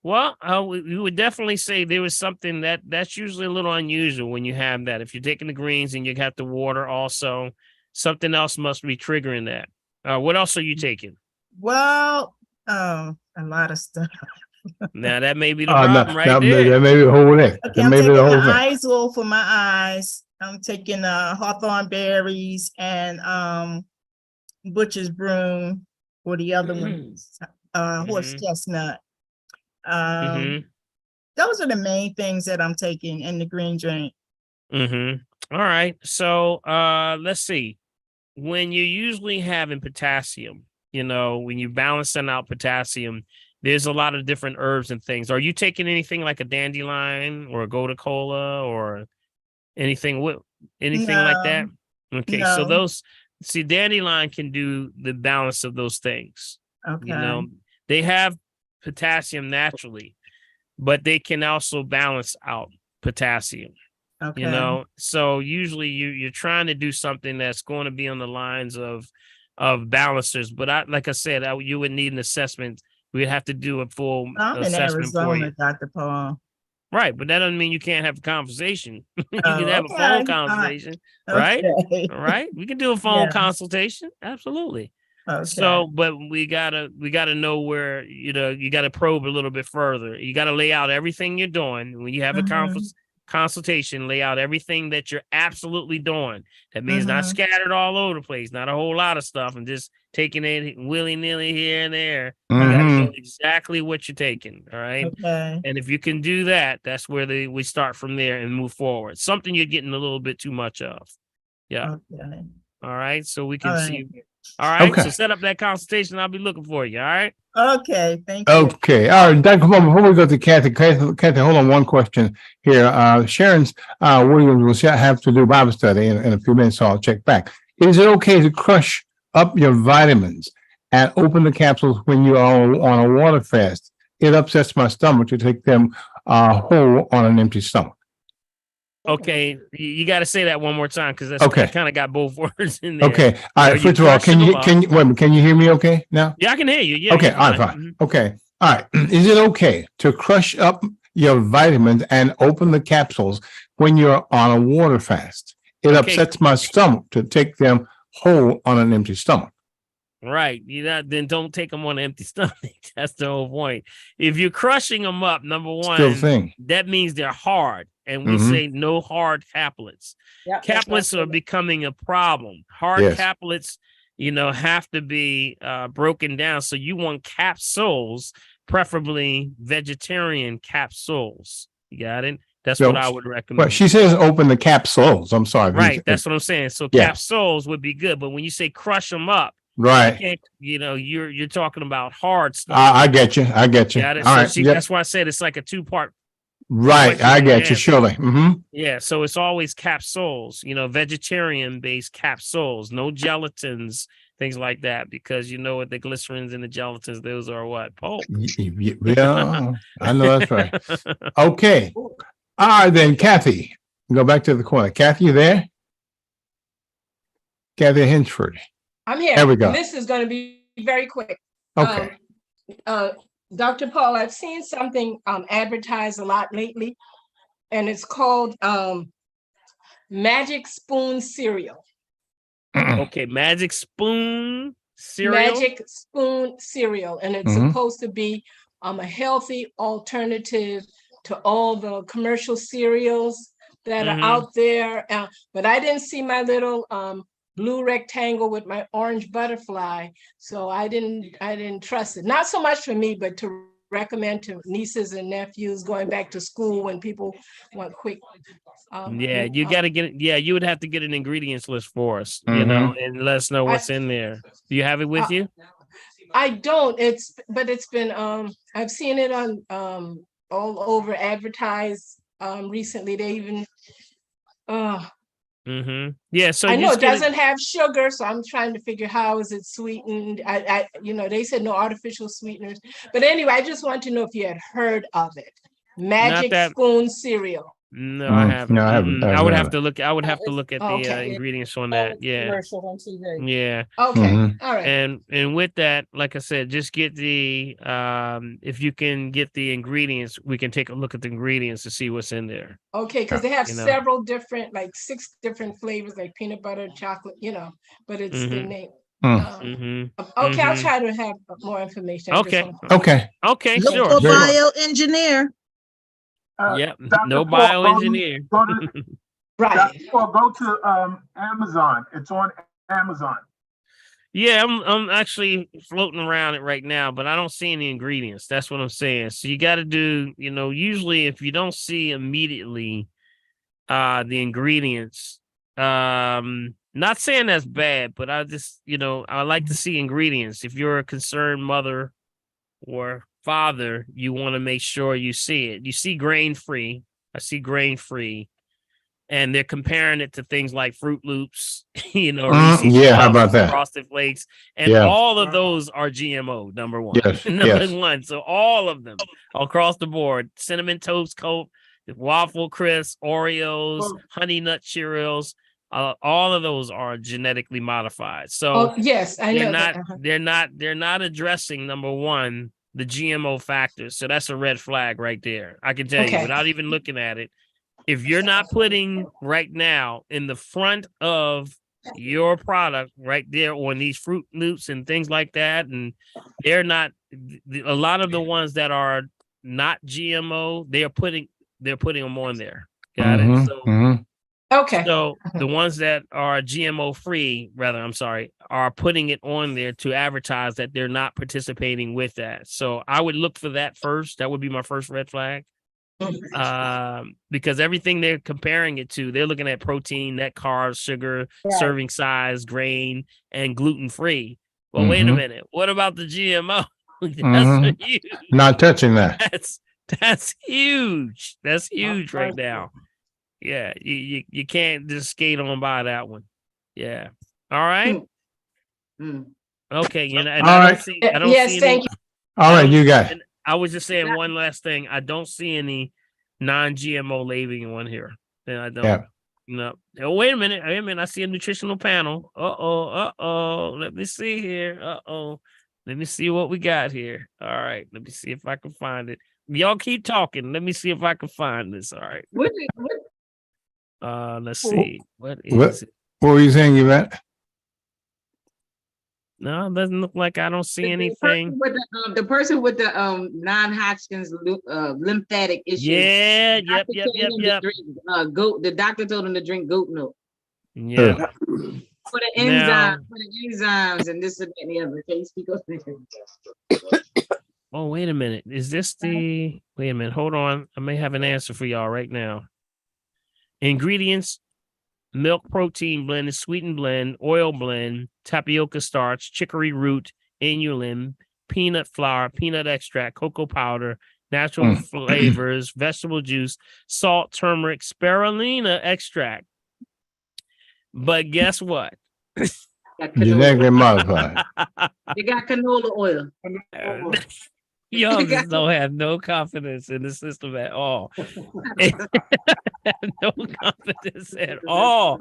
Well, we would definitely say there was something that's usually a little unusual when you have that. If you're taking the greens and you got the water also, something else must be triggering that. What else are you taking? Well, a lot of stuff. Now that may be the problem right there. That may be the whole thing. Okay, I'm taking the eyes oil for my eyes. I'm taking hawthorn berries and butcher's broom or the other ones, horse chestnut. Those are the main things that I'm taking in the green drink. All right. So let's see. When you're usually having potassium, when you're balancing out potassium, there's a lot of different herbs and things. Are you taking anything like a dandelion or a gotu kola or anything like that? Okay. So dandelion can do the balance of those things. Okay. They have potassium naturally, but they can also balance out potassium. Okay. So usually you're trying to do something that's going to be on the lines of balancers, but like I said, you would need an assessment. We'd have to do a full I'm in assessment for you. Arizona, Dr. Paul. Right, but that doesn't mean you can't have a conversation. You can have a phone conversation, right? Okay. All right, we can do a phone consultation. Absolutely. Okay. So, but we gotta know where you gotta probe a little bit further. You gotta lay out everything you're doing when you have a consultation. Lay out everything that you're absolutely doing. That means not scattered all over the place, not a whole lot of stuff, and just taking it willy nilly here and there. You gotta know exactly what you're taking. All right. Okay. And if you can do that, that's where we start from there and move forward. Something you're getting a little bit too much of. Yeah. Okay. All right. So we can All see. right. All right. Okay. So set up that consultation. I'll be looking for you. All right. Okay. Thank you. Okay. All right. Dr. Paul, before we go to Kathy, hold on one question here. Sharon's Williams will have to do Bible study in a few minutes, so I'll check back. Is it okay to crush up your vitamins and open the capsules when you are on a water fast? It upsets my stomach to take them whole on an empty stomach. Okay, you got to say that one more time because that kind of got both words in there. Okay, all right. First of all, can you hear me okay now? Yeah, I can hear you. Yeah. Okay, all right, fine. Okay, All right. Is it okay to crush up your vitamins and open the capsules when you're on a water fast? It Okay. upsets my stomach to take them whole on an empty stomach. Right. Then don't take them on an empty stomach. That's the whole point. If you're crushing them up, number Still one, thing. that means they're hard. And we Mhm. say no hard caplets. Yeah, that's what I Caplets are said. becoming a problem. Hard Yes. caplets, have to be broken down. So you want capsules, preferably vegetarian capsules. You got it? That's So, what I would recommend. Well, she says open the capsules. I'm sorry. Right. That's what I'm saying. So Yeah. capsules would be good. But when you say crush them up, Right. you can't, you're talking about hard stuff. I get you. I get you. Got it? All So right. Yep. that's why I said it's like a two-part. Right. question I you get you. answer. Surely. Hmm. Yeah, so it's always capsules, vegetarian-based capsules, no gelatins, things like that, because you know what, the glycerins and the gelatins, those are what? Pulp. Yeah, I know that's right. Okay. All right, then, Kathy. Go back to the corner. Kathy, you there? Kathy Hinchford. I'm here. There we go. And this is going to be very quick. Okay. Dr. Paul, I've seen something advertised a lot lately, and it's called Magic Spoon cereal. Okay, Magic Spoon cereal. Magic Spoon cereal, and it's Mhm. supposed to be a healthy alternative to all the commercial cereals that Mhm. are out there. But I didn't see my little blue rectangle with my orange butterfly, so I didn't trust it. Not so much for me, but to recommend to nieces and nephews going back to school when people want quick. Yeah, you got to get it. Yeah, you would have to get an ingredients list for us, Mhm. and let us know what's in there. Do you have it with you? I don't. But it's been I've seen it on all over advertised recently. They even Mm-hmm. Yeah, so I know just it get doesn't have sugar, so I'm trying to figure how is it sweetened. They said no artificial sweeteners. But anyway, I just want to know if you had heard of it. Magic that- Spoon cereal. No, I haven't. No, I haven't. Mm-mm. I would have haven't. to look. I would have to look at the Okay. ingredients on that. Yeah, Commercial on TV. yeah. Okay, Mhm. all right. And with that, like I said, just get the if you can get the ingredients, we can take a look at the ingredients to see what's in there. Okay, because they have You know. several different, like 6 different flavors, like peanut butter, chocolate, but it's the Mhm. name. Mm. Okay, I'll Mhm. try to have more information. I just Okay. want- Okay. Okay, Look sure. for sure. bioengineer. Yep. Dr. No Paul, bioengineer. Go to, Right. Dr. Paul, go to Amazon. It's on Amazon. Yeah, I'm actually floating around it right now, but I don't see any ingredients. That's what I'm saying. So you got to do, usually if you don't see immediately the ingredients, not saying that's bad, but I just, I like to see ingredients. If you're a concerned mother or father, you want to make sure you see it. You see grain free. I see grain free. And they're comparing it to things like Fruit Loops, Reese's yeah, how Puffs, about that? Frosted Flakes, and Yeah. all of those are GMO. Number one, Yes, number yes. one. So all of them across the board: Cinnamon Toast Coat, Waffle Crisp, Oreos, Honey Nut Cheerios. All of those are genetically modified. So Oh, yes, I they're know not. that. Uh-huh. They're not addressing number one the GMO factors. So that's a red flag right there. I can tell you Okay. without even looking at it. If you're not putting right now in the front of your product right there on these Fruit Loops and things like that, and they're not a lot of the ones that are not GMO, they're putting them on there. Got it? Mhm, So mhm. Okay. so the ones that are GMO free, are putting it on there to advertise that they're not participating with that. So I would look for that first. That would be my first red flag. Because everything they're comparing it to, they're looking at protein, net carbs, sugar, Right. serving size, grain, and gluten free. Well, wait a Mhm. minute. What about the GMO? That's Mhm. huge. Not touching that. That's huge. That's huge right now. Yeah, you can't just skate on by that one. Yeah. All right. Okay. And All I don't right. see. I don't Yes, see thank any. you. All right, you guys. And I was just saying one last thing. I don't see any non-GMO labeling on here. And I don't. Yeah. No. Oh, wait a minute. I see a nutritional panel. Uh-oh. Let me see here. Uh-oh. Let me see what we got here. All right. Let me see if I can find it. Y'all keep talking. Let me see if I can find this. All right. Let's see. What is it? What were you saying, Yvette? No, it doesn't look like I don't see anything. The person with the non-Hodgkin's lymphatic issues. Yeah, yep. Goat. The doctor told him to drink goat milk. Yeah. For the enzymes and this and that and the other. Can you speak up there? Oh, wait a minute. Is this the? Wait a minute. Hold on. I may have an answer for y'all right now. Ingredients: milk protein blend, sweetened blend, oil blend, tapioca starch, chicory root, inulin, peanut flour, peanut extract, cocoa powder, natural flavors, vegetable juice, salt, turmeric, spirulina extract. But guess what? Genetically modified. They got canola oil. Y'all just don't have no confidence in the system at all. No confidence at all.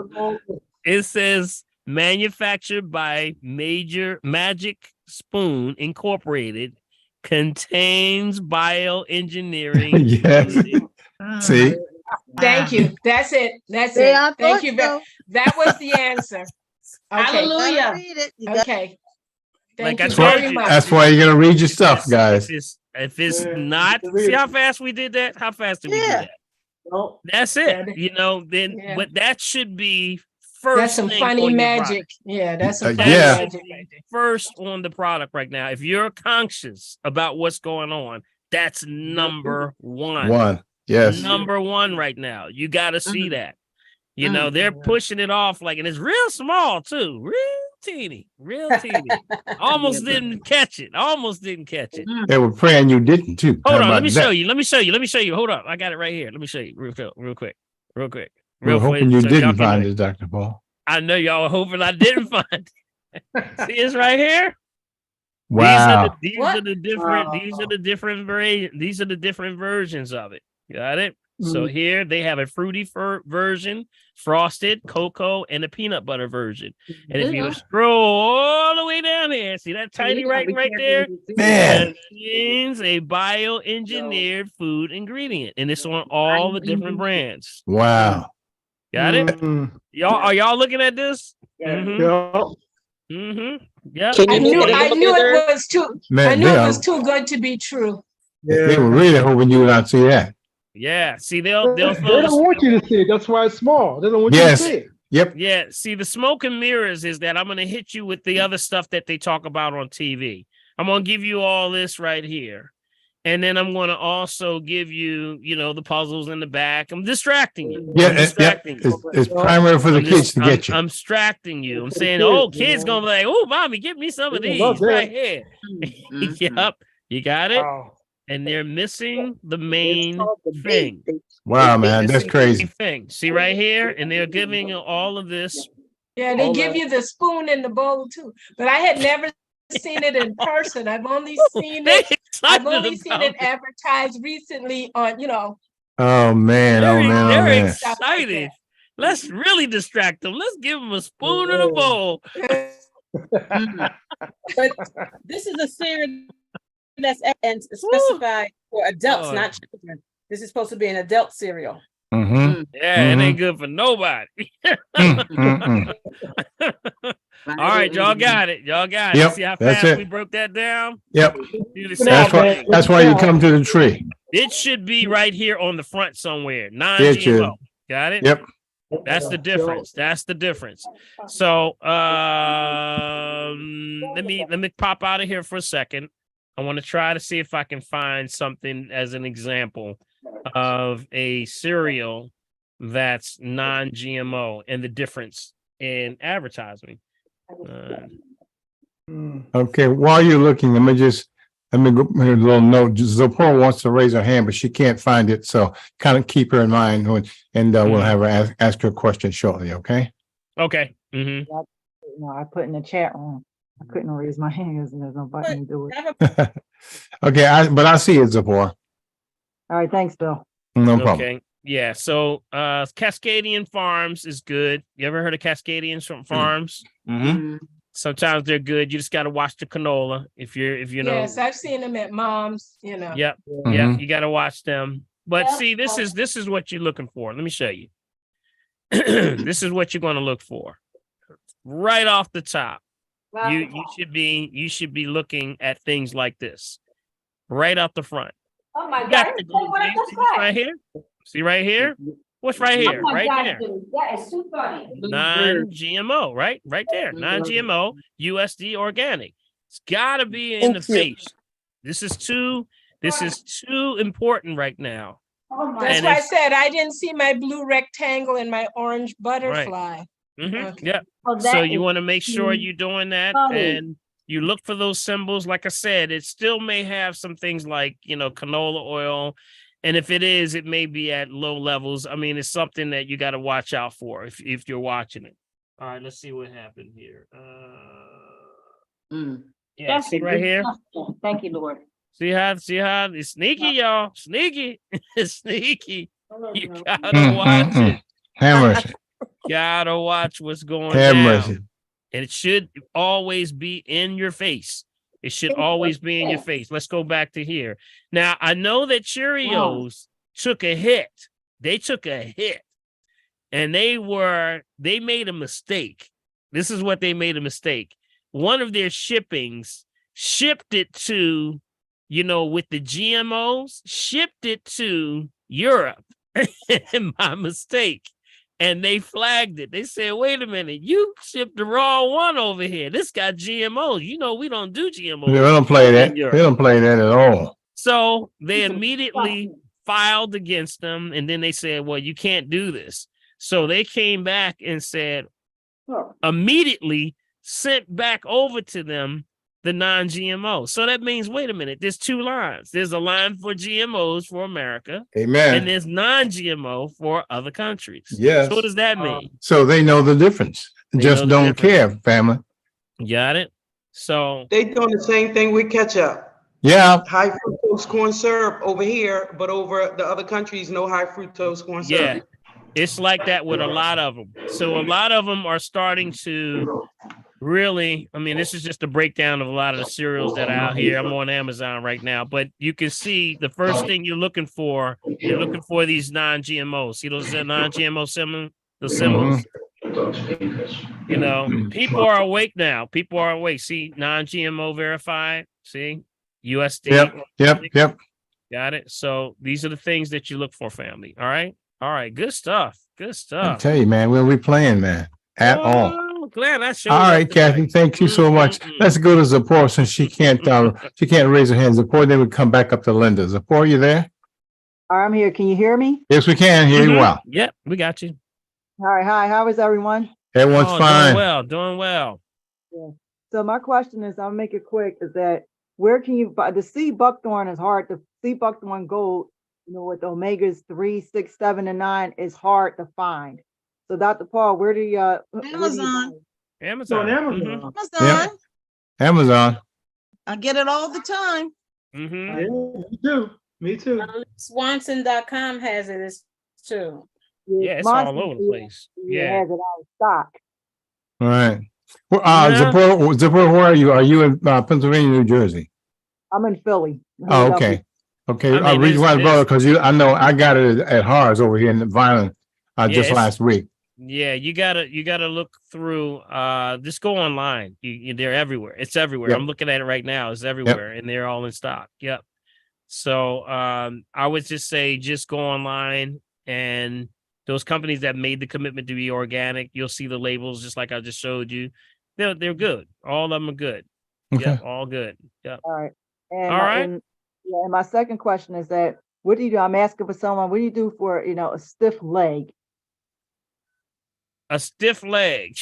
It says manufactured by Magic Spoon Incorporated, contains bioengineering. Yes. See? Thank you. That's it. That's it. Thank you. That was the answer. Okay. Hallelujah. Okay. Thank you That's why, very much. that's why you're gonna read your stuff, guys. If it's not, see how fast we did that? How fast did we do that? That's it. You know, then but that should be first. That's some thing funny on your magic. product. Yeah, that's some funny yeah. magic. First on the product right now. If you're conscious about what's going on, that's number one. One. Yes. Number one right now. You got to see that. You know, they're pushing it off like, and it's real small too. Real teeny. Almost didn't catch it. They were praying you didn't too. Hold How on, let about me that? show you. Let me show you. Hold up. I got it right here. Let me show you real quick. We're hoping you so y'all didn't can- find it, Dr. Paul. I know y'all were hoping I didn't find it. See, it's right here. Wow. These are the different versions of it. Got it? So here they have a fruity version, frosted, cocoa, and a peanut butter version. And if you scroll all the way down here, see that tiny writing right there? Man. That means a bioengineered food ingredient. And it's on all the different brands. Wow. Got it? Y'all are y'all looking at this? Yeah. Yeah. I knew it was too. Man, I knew they it are- was too good to be true. They were really hoping you would not see that. Yeah. See, they'll They throw don't want you to see it. That's why it's small. They don't want Yes. you to see it. Yep. Yeah, see, the smoke and mirrors is that I'm going to hit you with the other stuff that they talk about on TV. I'm going to give you all this right here. And then I'm going to also give you, you know, the puzzles in the back. I'm distracting you. Yeah, I'm distracting you. it's primary for the I'm kids to get you. I'm distracting you. I'm saying, oh, kids going to be like, oh, mommy, give me some of Yeah, these love that. right here. Yep, you got it. And they're missing the main thing. Wow, man, that's Missing the crazy. main thing. See right here? And they're giving you all of this. Yeah, they give you the spoon in the bowl too. But I had never seen it in person. I've only seen it. I've only seen it advertised recently on, you know. Oh man, oh man, oh They're man. excited. Let's really distract them. Let's give them a spoon and a bowl. But this is a cereal that's and specified for adults, not children. This is supposed to be an adult cereal. Mm-hmm. Yeah, it ain't good for nobody. All right, y'all got it. Y'all got it. Yep, See how that's fast it. we broke that down? Yep. Do the same That's why thing. you come to the tree. It should be right here on the front somewhere. It should. Non-GMO. Got it? Yep. That's the difference. That's the difference. So let me pop out of here for a second. I want to try to see if I can find something as an example of a cereal that's non-GMO and the difference in advertising. Okay, while you're looking, let me go make a little note. Zipporah wants to raise her hand, but she can't find it. So kind of keep her in mind and we'll have her ask her question shortly, okay? Okay. Mm-hmm. No, I put in the chat room. I couldn't raise my hand because there's no button to do it. Okay, but I see it, Zipporah. All right, thanks, Bill. No problem. Okay. Yeah. So Cascadian Farms is good. You ever heard of Cascadian Farms? Mm-hmm. Sometimes they're good. You just got to watch the canola if you know. Yes, I've seen them at mom's, Yep. Yep. Mhm. You got to watch them. But Yep. see, this is what you're looking for. Let me show you. This is what you're going to look for. Right off the top. You should be looking at things like this. Right out the front. Oh my You God. got the glue, What see? is See that? right here? See right here? What's right here? Oh my Right gosh, there. dude, that is too funny. Non-GMO, right? Right there. Non-GMO, USD organic. It's gotta be in the face. This is too important right now. Oh my That's And why I it's- said I didn't see my blue rectangle and my orange butterfly. Okay. Yeah. Well, So that you is want to make sure too you're doing that, funny. and you look for those symbols. Like I said, it still may have some things like, canola oil. And if it is, it may be at low levels. I mean, it's something that you got to watch out for if you're watching it. All right, let's see what happened here. Yeah, That's see right here. disgusting. Thank you, Lord. See how it's sneaky, y'all. Sneaky. It's sneaky. You gotta Mm, watch mm, it. mm. Have mercy. Gotta watch what's going Have down. mercy. And it should always be in your face. It should always be in your face. Let's go back to here. Now, I know that Cheerios took a hit. They took a hit. And they made a mistake. This is what they made a mistake. One of their shippings shipped it to, with the GMOs, shipped it to Europe by mistake. And they flagged it. They said, wait a minute, you shipped the wrong one over here. This got GMOs. We don't do GMOs. They don't play that. in Europe. They don't play that at all. So they immediately filed against them. And then they said, well, you can't do this. So they came back and said, immediately sent back over to them the non-GMO. So that means, wait a minute, there's two lines. There's a line for GMOs for America. Amen. And there's non-GMO for other countries. Yes. So what does that mean? So they know the difference. They Just know the don't care, family. Got it? So They doing the same thing with ketchup. Yeah. High fructose corn syrup over here, but over the other countries, no high fructose corn syrup. yeah, it's like that with a lot of them. So a lot of them are starting to really, this is just a breakdown of a lot of the cereals that are out here. I'm on Amazon right now, but you can see the first thing you're looking for these non-GMOs. See those non-GMO symbols? The symbols. People are awake now. People are awake. See, non-GMO verified. See, USD. Yep. Got it. So these are the things that you look for, family. All right. Good stuff. Good I stuff. tell you, man, we'll be playing, man, at all. Oh, glad I showed All up right, today. Kathy, thank you so much. Let's go to Zipporah since she can't raise her hand. Zipporah, then we come back up to Linda. Zipporah, you there? I'm here. Can you hear me? Yes, we can hear you well. Yep, we got you. All right. Hi. How is everyone? Everyone's fine. Doing well. Yeah. So my question is, I'll make it quick, is that where can you buy the sea buckthorn is hard. The sea buckthorn gold, with omegas 3, 6, 7, and 9 is hard to find. So Dr. Paul, where do you Amazon. Amazon. Amazon. Amazon. Amazon. I get it all the time. Mm-hmm. Yeah, me too. Me too. Swanson.com has it too. Yeah, it's all over the place. Yeah. has it out of stock. All right. Well, Zipporah, where are you? Are you in Pennsylvania, New Jersey? I'm in Philly. Oh, okay. Okay. I mean, reason why I brought it because I know I got it at Harris over here in the Violent just it's- last week. Yeah, you gotta look through. Just go online. They're everywhere. It's everywhere. Yep. I'm looking at it right now. It's everywhere, and they're all in stock. Yep. So I would just say just go online, and those companies that made the commitment to be organic, you'll see the labels just like I just showed you. They're good. All of them are good. Okay. Yep, all good. Yep. All right. And All right. And my second question is that what do you do? I'm asking for someone, what do you do for, a stiff leg? A stiff leg.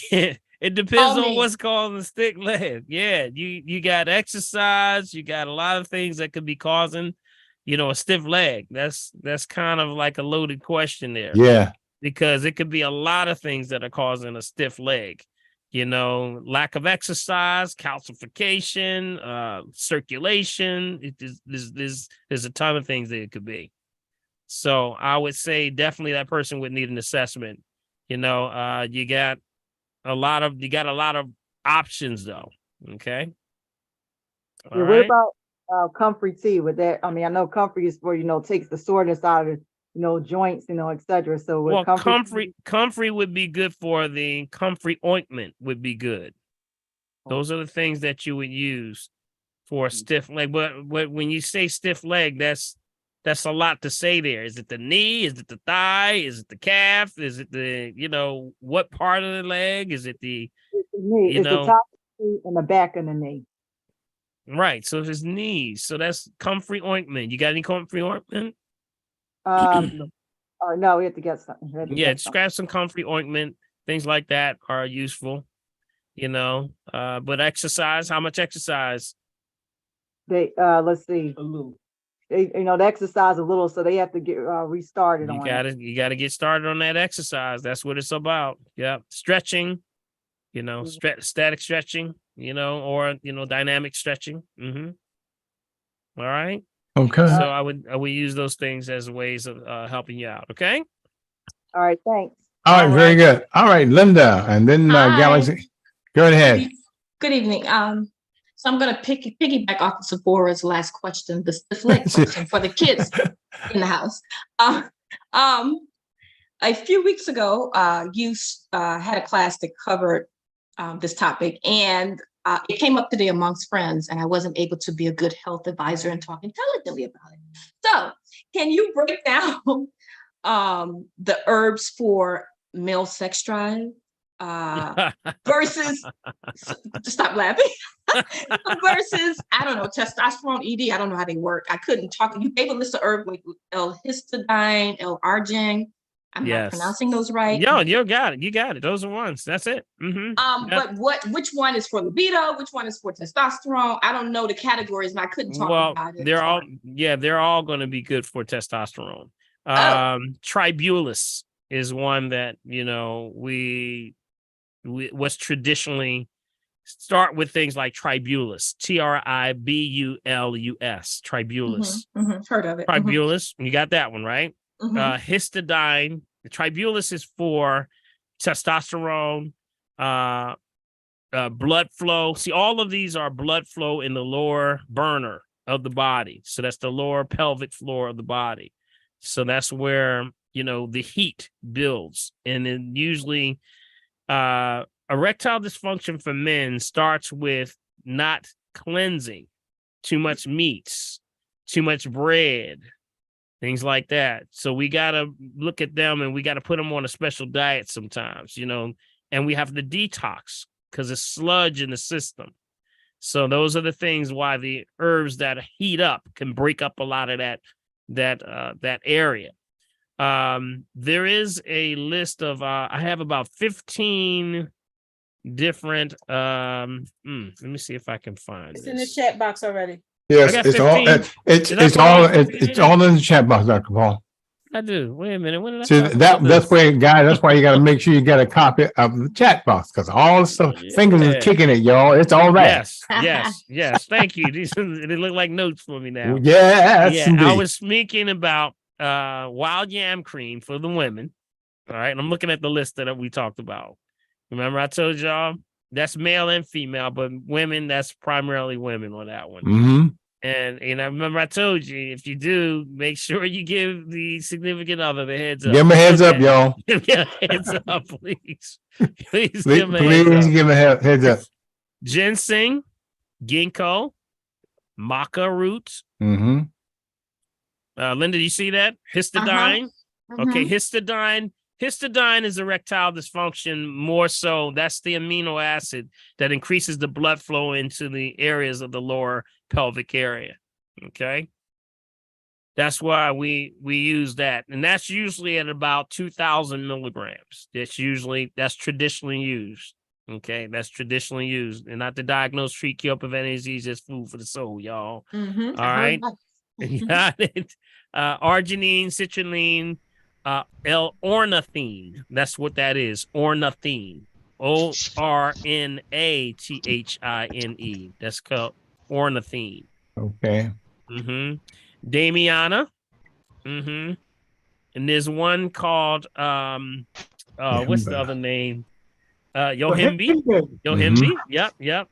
It depends on me. what's called a stiff leg. Yeah, you got exercise, you got a lot of things that could be causing, a stiff leg. That's kind of like a loaded question there. Yeah. Because it could be a lot of things that are causing a stiff leg. Lack of exercise, calcification, circulation. There's a ton of things that it could be. So I would say definitely that person would need an assessment. You got a lot of options though. Okay. All Yeah, what right. about comfrey tea with that? I mean, I know comfrey is for, takes the soreness out of, joints, et cetera. So with Well, comfrey, comfrey would be good for the comfrey ointment would be good. Those are the things that you would use for a stiff leg. But when you say stiff leg, that's a lot to say there. Is it the knee? Is it the thigh? Is it the calf? Is it the, what part of the leg? Is it the, knee, it's the top of the knee and the back of the knee. right. So if it's knees, so that's comfrey ointment. You got any comfrey ointment? No, we have to get something. Yeah, scratch some comfrey ointment. Things like that are useful, but exercise, how much exercise? Let's see. They, the exercise a little, so they have to get restarted on it. You gotta get started on that exercise. That's what it's about. Yeah. Stretching, static stretching, or dynamic stretching. All right. Okay. So I would use those things as ways of helping you out. Okay. All right, thanks. All right, very good. All right, Linda, and then Galaxy. Go ahead. Good evening. So I'm going to piggyback off of Sephora's last question, the stiff leg question for the kids in the house. A few weeks ago, you had a class that covered this topic, and it came up today amongst friends, and I wasn't able to be a good health advisor and talk intelligently about it. So can you break down the herbs for male sex drive versus, stop laughing, versus, I don't know, testosterone, ED, I don't know how they work. I couldn't talk. You gave a list of herbs like L-histidine, L-arginine. I'm not pronouncing those right. Yo, you got it. You got it. Those are ones. That's it. But which one is for libido? Which one is for testosterone? I don't know the categories, and I couldn't talk about it. They're all going to be good for testosterone. Tribulus is one that, we was traditionally start with things like Tribulus, Tribulus, Tribulus. Heard of it. Tribulus, you got that one, right? Histidine. The Tribulus is for testosterone, blood flow. See, all of these are blood flow in the lower burner of the body. So that's the lower pelvic floor of the body. So that's where, the heat builds. And then usually erectile dysfunction for men starts with not cleansing, too much meats, too much bread, things like that. So we got to look at them and we got to put them on a special diet sometimes, and we have to detox because it's sludge in the system. So those are the things why the herbs that heat up can break up a lot of that area. There is a list of, I have about 15 different, let me see if I can find It's in the chat box already. Yes, it's all in the chat box, Dr. Paul. I do. Wait a minute. When did I See, talk about that's this? where, guys, that's why you got to make sure you get a copy of the chat box, because all the stuff, fingers is kicking it, y'all. It's all right. Yes. Thank you. They look like notes for me now. Yes, I indeed. was speaking about wild yam cream for the women. All right. And I'm looking at the list that we talked about. Remember, I told y'all that's male and female, but women, that's primarily women on that one. And I remember I told you, if you do, make sure you give the significant other the heads up. Give him a heads up, y'all. Give me a heads up, please. Please Please give him a heads up. give him a heads up. Ginseng, ginkgo, maca root. Mm-hmm. Linda, do you see that? Histidine. Okay, histidine. Histidine is erectile dysfunction more so. That's the amino acid that increases the blood flow into the areas of the lower pelvic area. Okay. That's why we use that. And that's usually at about 2,000 milligrams. That's traditionally used. Okay. That's traditionally used. And not to diagnose, treat, cure, prevent any disease, just food for the soul, y'all. All right. Got it. Arginine, citrulline, L-ornithine. That's what that is. Ornithine. O-R-N-A-T-H-I-N-E. That's called ornithine. Okay. Damiana. And there's one called what's the other name? Yohimbe. Yohimbe. Yep. Yep.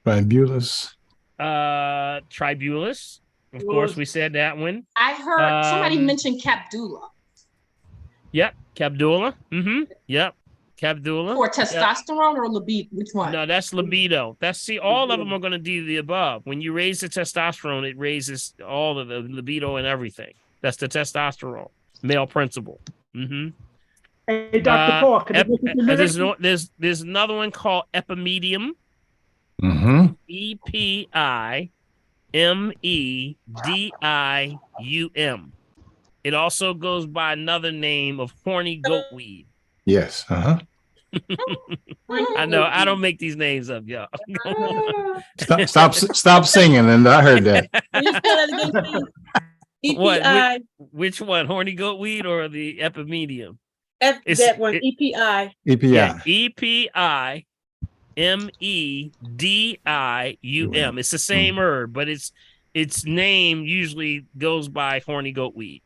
Tribulus. Tribulus. Of course, we said that one. I heard somebody mention Capdula. Yep. Capdula. Yep. Capdula. For testosterone or libido? Which one? No, that's libido. All of them are going to do the above. When you raise the testosterone, it raises all of the libido and everything. That's the testosterone, male principle. Hey, Dr. Paul, can I get your lyrics? There's another one called Epimedium. EPIMEDIUM. It also goes by another name of horny goatweed. Yes. I know. I don't make these names up, y'all. Stop singing, and I heard that. What? Which one? Horny goatweed or the Epimedium? That one. EPI. EPI. Yeah, EPIMEDIUM. It's the same herb, but its name usually goes by horny goatweed.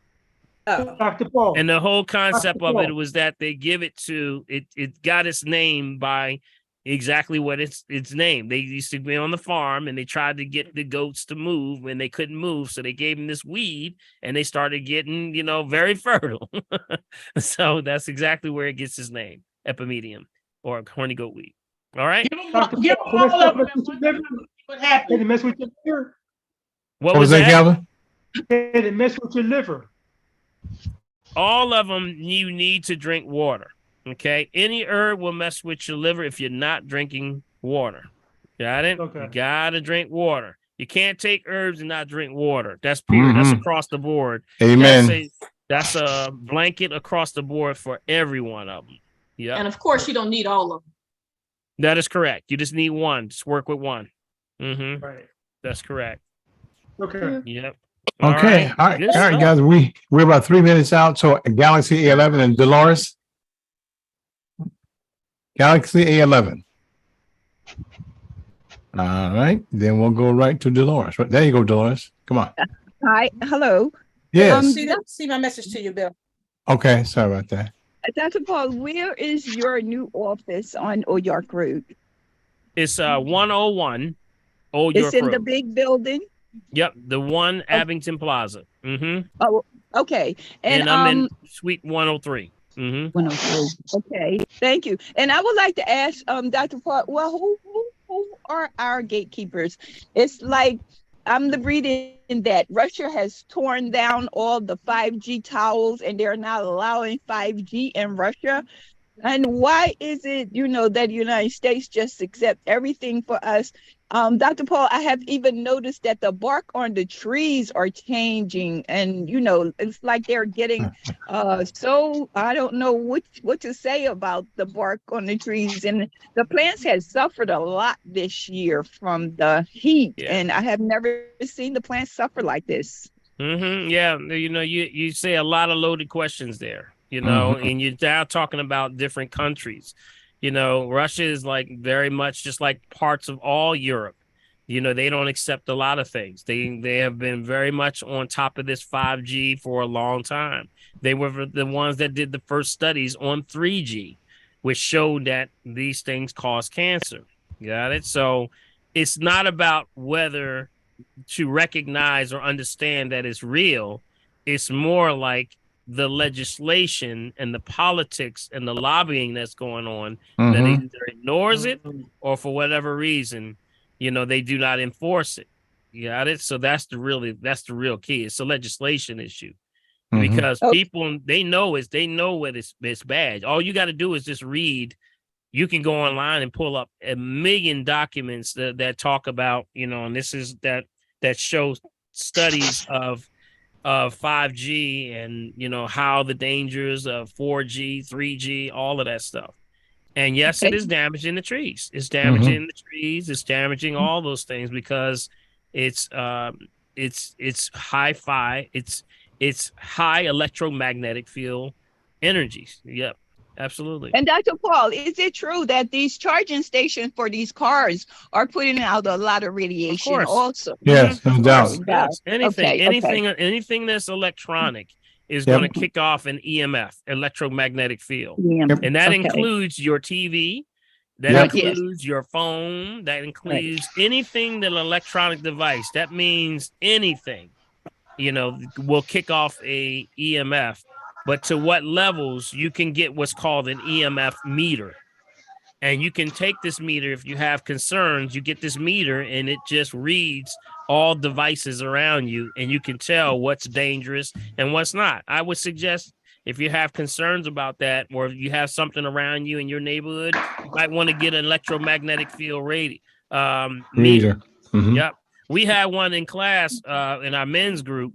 Dr. Paul. And the whole concept of it was that they give it to it got its name by exactly what it's named. They used to be on the farm and they tried to get the goats to move when they couldn't move. So they gave them this weed and they started getting, very fertile. So that's exactly where it gets its name, Epimedium or horny goatweed. All right. Give all of them what happened. Did it mess with your liver? What was that, Calvin? Did it mess with your liver? All of them, you need to drink water. Okay. Any herb will mess with your liver if you're not drinking water. Got it? Okay. You gotta drink water. You can't take herbs and not drink water. That's period. That's across the board. Amen. That's a blanket across the board for every one of them. Yeah. And of course, you don't need all of them. That is correct. You just need one. Just work with one. Right. That's correct. Okay. Yep. Okay. All right, guys. We're about 3 minutes out. So Galaxy A11 and Dolores. Galaxy A11. All right. Then we'll go right to Dolores. There you go, Dolores. Come on. Hi. Hello. Yes. See my message to you, Bill. Okay. Sorry about that. Dr. Paul, where is your new office on Old York Road? It's 101 Old York Road. It's in the big building? Yep, the one Abington Plaza. Oh, okay. And I'm in Suite 103. 103. Okay, thank you. And I would like to ask Dr. Paul, well, who are our gatekeepers? It's like I'm reading that Russia has torn down all the 5G towers and they're not allowing 5G in Russia. And why is it, that the United States just accept everything for us? Dr. Paul, I have even noticed that the bark on the trees are changing, and it's like they're getting so I don't know what to say about the bark on the trees, and the plants have suffered a lot this year from the heat, and I have never seen the plants suffer like this. Yeah, you say a lot of loaded questions there, and you're now talking about different countries. Russia is like very much just like parts of all Europe. They don't accept a lot of things. They have been very much on top of this 5G for a long time. They were the ones that did the first studies on 3G, which showed that these things cause cancer. Got it? So it's not about whether to recognize or understand that it's real. It's more like the legislation and the politics and the lobbying that's going on that either ignores it or for whatever reason, they do not enforce it. You got it? So that's the real key. It's a legislation issue because people, they know what it's bad. All you got to do is just read. You can go online and pull up a million documents that talk about, and this is that shows studies of 5G and how the dangers of 4G, 3G, all of that stuff. And yes, it is damaging the trees. It's damaging the trees. It's damaging all those things because it's hi-fi. It's high electromagnetic field energies. Yep. Absolutely. And Dr. Paul, is it true that these charging stations for these cars are putting out a lot of radiation also? Yes, no doubt. Yes. Anything that's electronic is Yep. going to kick off an EMF, electromagnetic field. Yep. And that Okay. includes your TV, that Yep. includes your phone, that includes anything that an electronic device. That means anything, will kick off a EMF. But to what levels you can get what's called an EMF meter. And you can take this meter if you have concerns, you get this meter and it just reads all devices around you and you can tell what's dangerous and what's not. I would suggest if you have concerns about that, or if you have something around you in your neighborhood, you might want to get an electromagnetic field meter. Mhm. Yep. We had one in class in our men's group,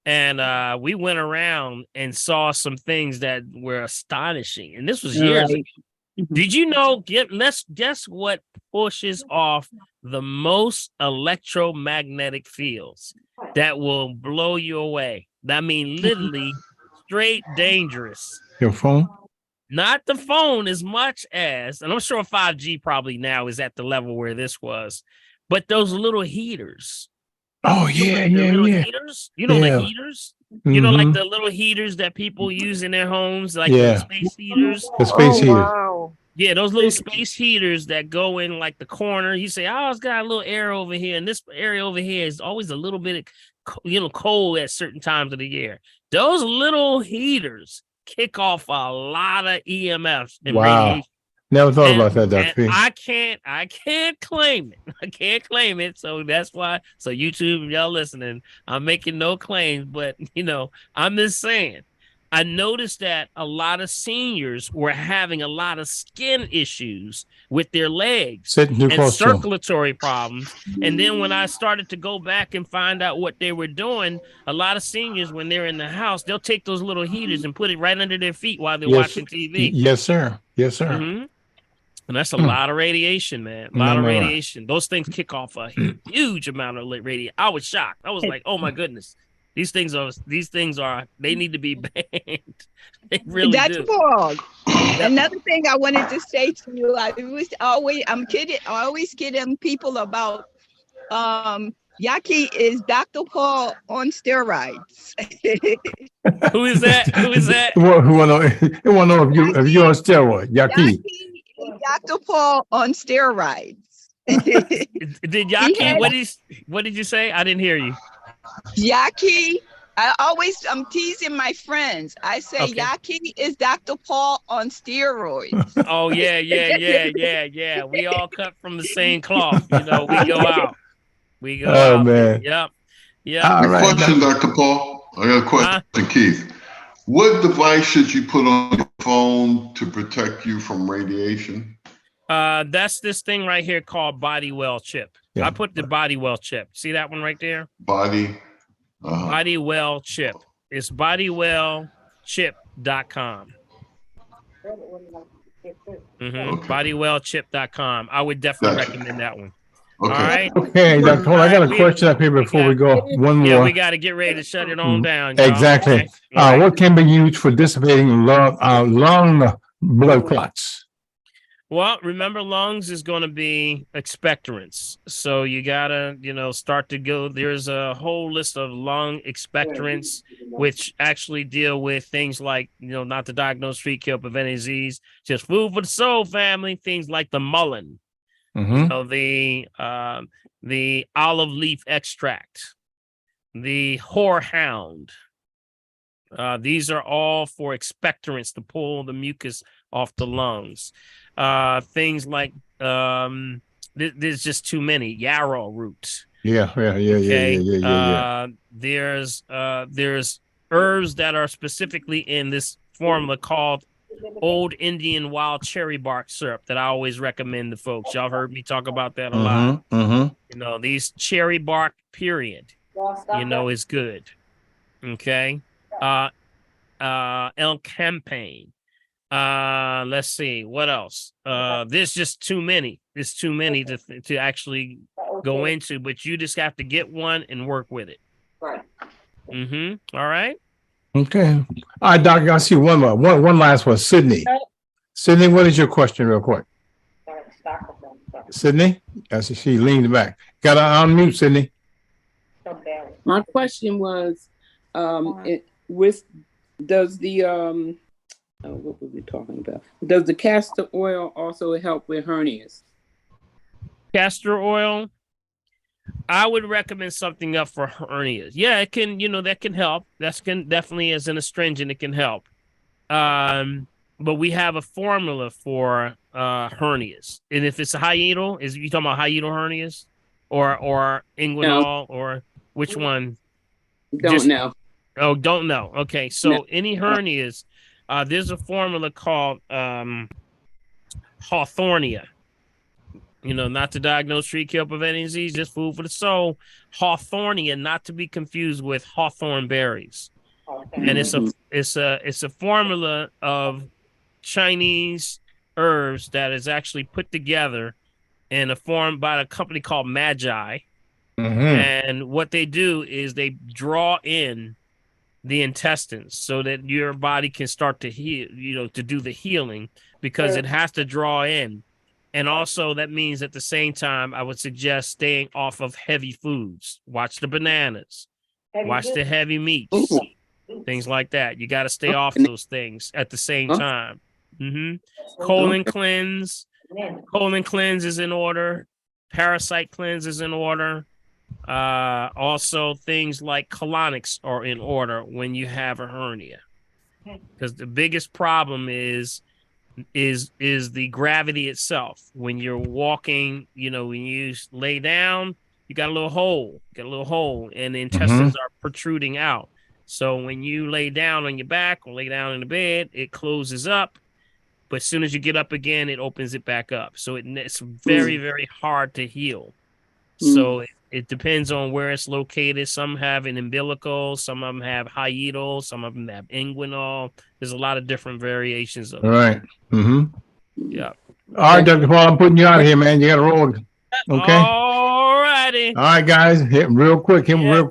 and we went around and saw some things that were astonishing. And this was years ago. Did you know? Let's guess what pushes off the most electromagnetic fields that will blow you away. I mean, literally straight dangerous. Your phone? Not the phone as much as, and I'm sure 5G probably now is at the level where this was, but those little heaters. Oh, yeah, The little yeah. heaters? You know the Yeah. heaters? You know, like Mhm. the little heaters that people use in their homes, like Yeah. the space heaters. The space heater. Wow. Yeah, those little space heaters that go in like the corner. You say, "Oh, it's got a little air over here," and this area over here is always a little bit, cold at certain times of the year. Those little heaters kick off a lot of EMFs and Wow. radiation. Never thought And- about that, Dr. and P. I can't claim it. I can't claim it. So that's why. So YouTube, y'all listening, I'm making no claims, but I'm just saying. I noticed that a lot of seniors were having a lot of skin issues with their legs Sitting too and close to 'em. circulatory problems. And then when I started to go back and find out what they were doing, a lot of seniors, when they're in the house, they'll take those little heaters and put it right under their feet while they're watching TV. Yes, sir. Yes, sir. Mhm. And that's a lot of radiation, man. A lot of radiation. Those things kick off a huge amount of radiation. I was shocked. I was like, "Oh my goodness, these things are. They need to be banned. They really That's do." Paul. Another thing I wanted to say to you, I always kidding people about Yaki is Dr. Paul on steroids. Who is that? Who is that? Who want to know if you're on steroid? Yaki. Dr. Paul on steroids. Did Yaki? What did you say? I didn't hear you. Yaki, I'm teasing my friends. I say Okay. Yaki is Dr. Paul on steroids. Oh yeah. We all cut from the same cloth. We go out. We go Oh, out. man. Yep. All right. Question, Dr. Paul. I got a question, Keith. What device should you put on your phone to protect you from radiation? That's this thing right here called Bodywell chip. Yeah. I put the Bodywell chip. See that one right there? Body. Bodywell chip. It's bodywellchip.com. Bodywellchip.com. I would definitely recommend that one. Okay. All right. Okay, Dr. Paul, I got a question up here before we go. One more. Yeah, we got to get ready to shut it on down. y'all. Exactly. Okay? All right. What can be used for dissipating lung blood clots? Well, remember, lungs is going to be expectorants. So you got to, start to go. There's a whole list of lung expectorants, which actually deal with things like, not to diagnose, treat, kill, prevent disease, just food for the soul, family, things like the mullein, the olive leaf extract, the horehound. These are all for expectorants to pull the mucus off the lungs. Things like there's just too many. Yarrow root. Yeah. There's herbs that are specifically in this formula called Old Indian Wild Cherry Bark Syrup that I always recommend to folks. Y'all heard me talk about that a lot. These cherry bark period, is good. Okay. L-campaign. Let's see what else. There's just too many. There's too many to actually go into, but you just have to get one and work with it. Right. All right. Okay. All right, Doc, I see one more. One last one. Sydney. Sydney, what is your question real quick? Sydney? I see she leaned back. Got to unmute, Sydney. My question was, with Does the what were we talking about? Does the castor oil also help with hernias? Castor oil, I would recommend something up for hernias. Yeah, it can, that can help. Definitely as an astringent, it can help. But we have a formula for hernias. And if it's a hiatal, you talking about hiatal hernias or inguinal or which one? Don't know. Oh, don't know. Okay. So any hernias, there's a formula called Hawthornia. Not to diagnose, treat, kill, prevent any disease, just food for the soul. Hawthornia, not to be confused with hawthorn berries. And it's a formula of Chinese herbs that is actually put together in a form by a company called Magi. And what they do is they draw in the intestines so that your body can start to heal, to do the healing, because it has to draw in. And also that means at the same time, I would suggest staying off of heavy foods. Watch the bananas, watch the heavy meats, things like that. You got to stay off those things at the same time. Colon cleanse. Colon cleanse is in order. Parasite cleanse is in order. Also things like colonics are in order when you have a hernia, because the biggest problem is the gravity itself. When you're walking, when you lay down, you got a little hole, and the intestines are protruding out. So when you lay down on your back or lay down in the bed, it closes up. But as soon as you get up again, it opens it back up. So it's very, very hard to heal. So it depends on where it's located. Some have an umbilical, some of them have hiatal, some of them have inguinal. There's a lot of different variations of it. All right. Yeah. All right, Dr. Paul, I'm putting you out of here, man. You got to roll. Okay. All righty. All right, guys. Hit him real quick. In order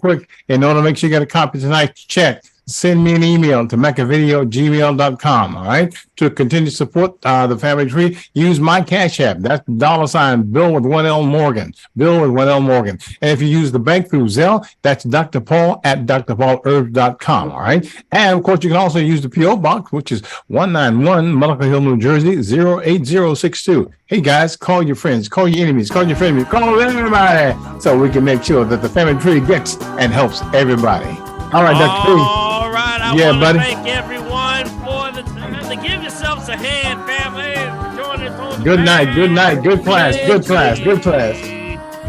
to make sure you got a copy of tonight's check, send me an email to macavideo@gmail.com. All right. To continue to support the family tree, use my Cash App. That's $ Bill with 1L Morgan. Bill with 1L Morgan. And if you use the bank through Zelle, that's Dr. Paul at drpaulherbs.com. All right. And of course, you can also use the P.O. Box, which is 191 Mullica Hill, New Jersey, 08062. Hey guys, call your friends, call your enemies, call your frenemies, call everybody, so we can make sure that the family tree gets and helps everybody. All right, Dr. P. All right, I want to thank everyone for the time to give yourselves a hand, family. For joining us on Good night, good class.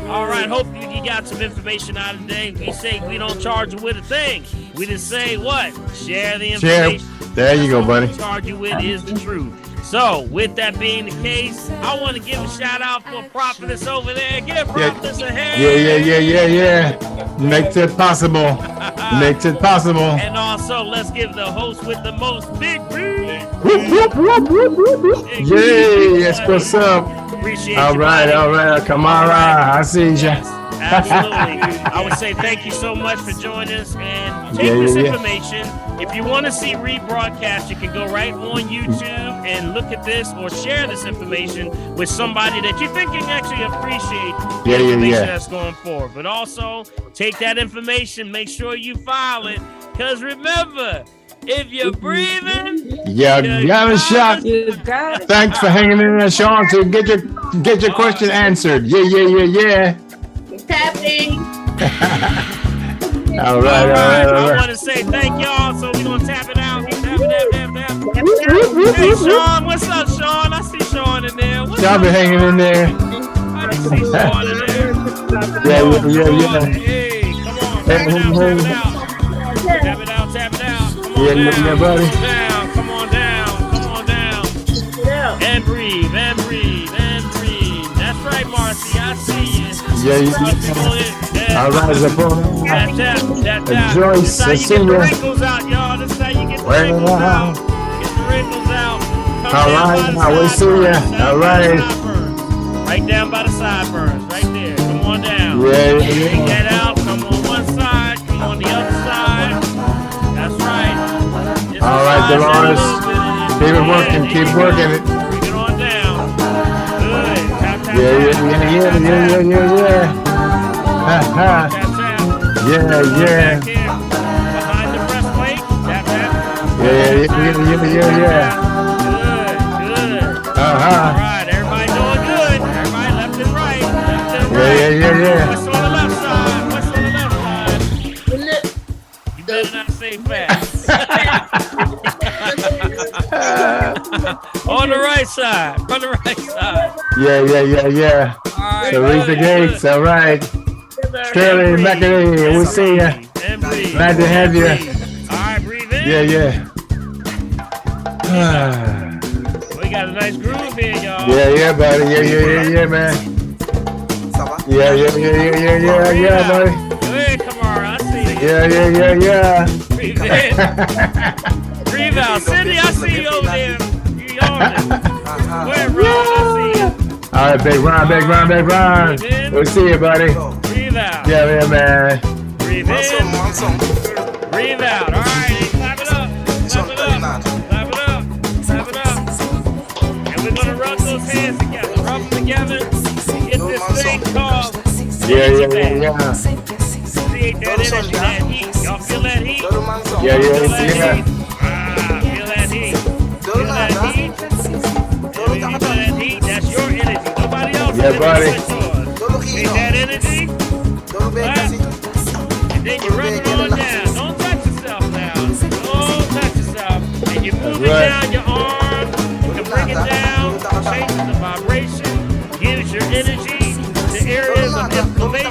All right, hope you got some information out of today. We say we don't charge you with a thing. We just say what? Share the information. There you go, buddy. What we charge you with is the truth. So, with that being the case, I want to give a shout out for Prophetess over there. Give Prophetess a hand. Yeah. Makes it possible. And also, let's give the host with the most, Big B. Yes, what's up? Appreciate all you, right. Come on, I see you. Absolutely. I would say thank you so much for joining us, and take this information. If you want to see rebroadcast, you can go right on YouTube and look at this or share this information with somebody that you think can actually appreciate the information that's going forward. But also take that information, make sure you file it, because remember, if you're breathing, you got a shot. Thanks for hanging in there, Sean, to get your question answered. Yeah. Tapping. All right. I want to say thank y'all. So we're gonna tap it out. Tap. Hey, Sean, what's up, Sean? I see Sean in there. Y'all be hanging in there. I see Sean in there. Yeah. Hey, come on, tap it out. Yeah, buddy. Come on down. And breathe. That's right, Marcy. I see you. All right, Zapona. Tap. Joyce, I see you. Get the wrinkles out, y'all. This is how you get the wrinkles out. Get the wrinkles out. All right, I will see you. All right. Right down by the sideburns, right there. Come on down. Yeah. Take that out. Come on one side. Come on the other side. That's right. All right, Dolores. Keep working it. Bring it on down. Good. Tap. Yeah. Tap. Yeah. Behind the breastplate. Tap. Yeah. All right, everybody doing good. Everybody left and right. Yeah. What's on the left side? You better not say fast. On the right side. On the right side. Yeah. All right, Teresa Gates, all right. Shirley McAdee, we'll see you. Glad to have you. All right, breathe in. Yeah. We got a nice groove here, y'all. Yeah, buddy. Yeah, man. Yeah, buddy. Hey, Kamara, I see you. Yeah. Breathe in. Breathe out. Cindy, I see you over there. You yawning. Where, Ron? I see you. All right, Big Ron. We'll see you, buddy. Breathe out. Yeah, man. Breathe in. Breathe out. All right, clap it up. And we're going to rub those hands together. Rub them together. Get this thing called Yeah. create that energy, that heat. Y'all feel that heat? Yeah. Feel that heat. Feel that heat. That's your energy. Nobody else. Yeah, buddy. Take that energy. Clap. And then you rub it on down. Don't touch yourself now. Don't touch yourself. And you move it down your arm. You can bring it down. Changes the vibration. Gives your energy to areas of inflammation.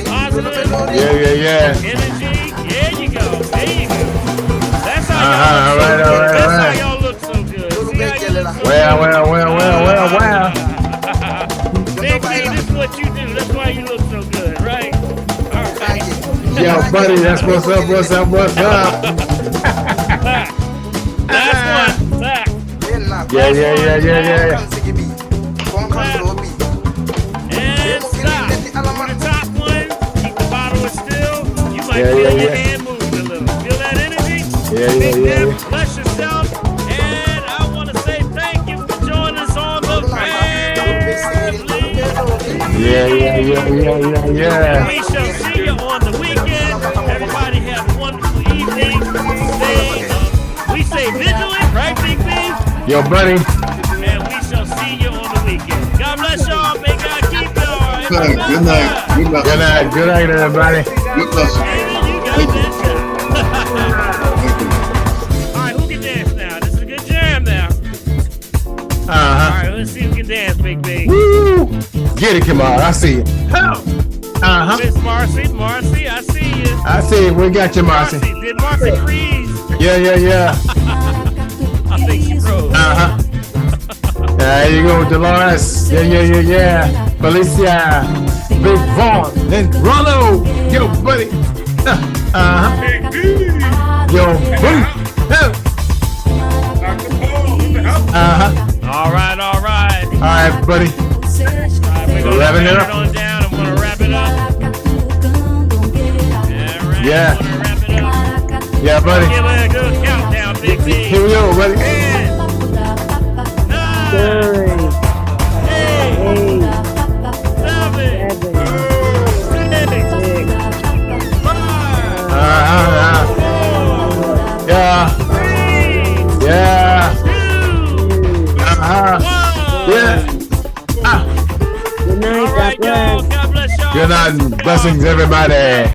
Positive. Yeah. Energy. There you go. That's how y'all look so good. That's how y'all look so good. See how you look so Well. Big B, this is what you do. That's why you look so good, right? All right. Yo, buddy, that's what's up. Last one. Zach. Yeah. And stop. For the top one, keep the bottle still. You might feel your hand moving a little. Feel that energy? Big Dip, bless yourself. And I want to say thank you for joining us on the family. Yeah. We shall see you on the weekend. Everybody have a wonderful evening. We stay vigilant, right, Big B? Yo, buddy. And we shall see you on the weekend. God bless y'all. May God keep y'all. Good night, everybody. Good luck. All right, who can dance now? This is a good jam now. Uh-huh. All right, let's see who can dance, Big B. Woo! Get it, Kamar. I see you. Uh-huh. Miss Marcy, I see you. I see you. We got you, Marcy. Did Marcy freeze? Yeah. I think she froze. Uh-huh. There you go, Dolores. Yeah. Felicia. Big Vaughn. And Rollo. Yo, buddy. Uh-huh. Yo, buddy. Uh-huh. All right. All right, buddy. We're going to wrap it on down. I'm going to wrap it up. Yeah. Yeah, buddy. Give it a good countdown, Big B. Here we go, buddy. 10, 9, 8, 7, 6, 5, Yeah. 3, Yeah. 2, 1. Yeah. Good night, God bless y'all. Good night and blessings, everybody.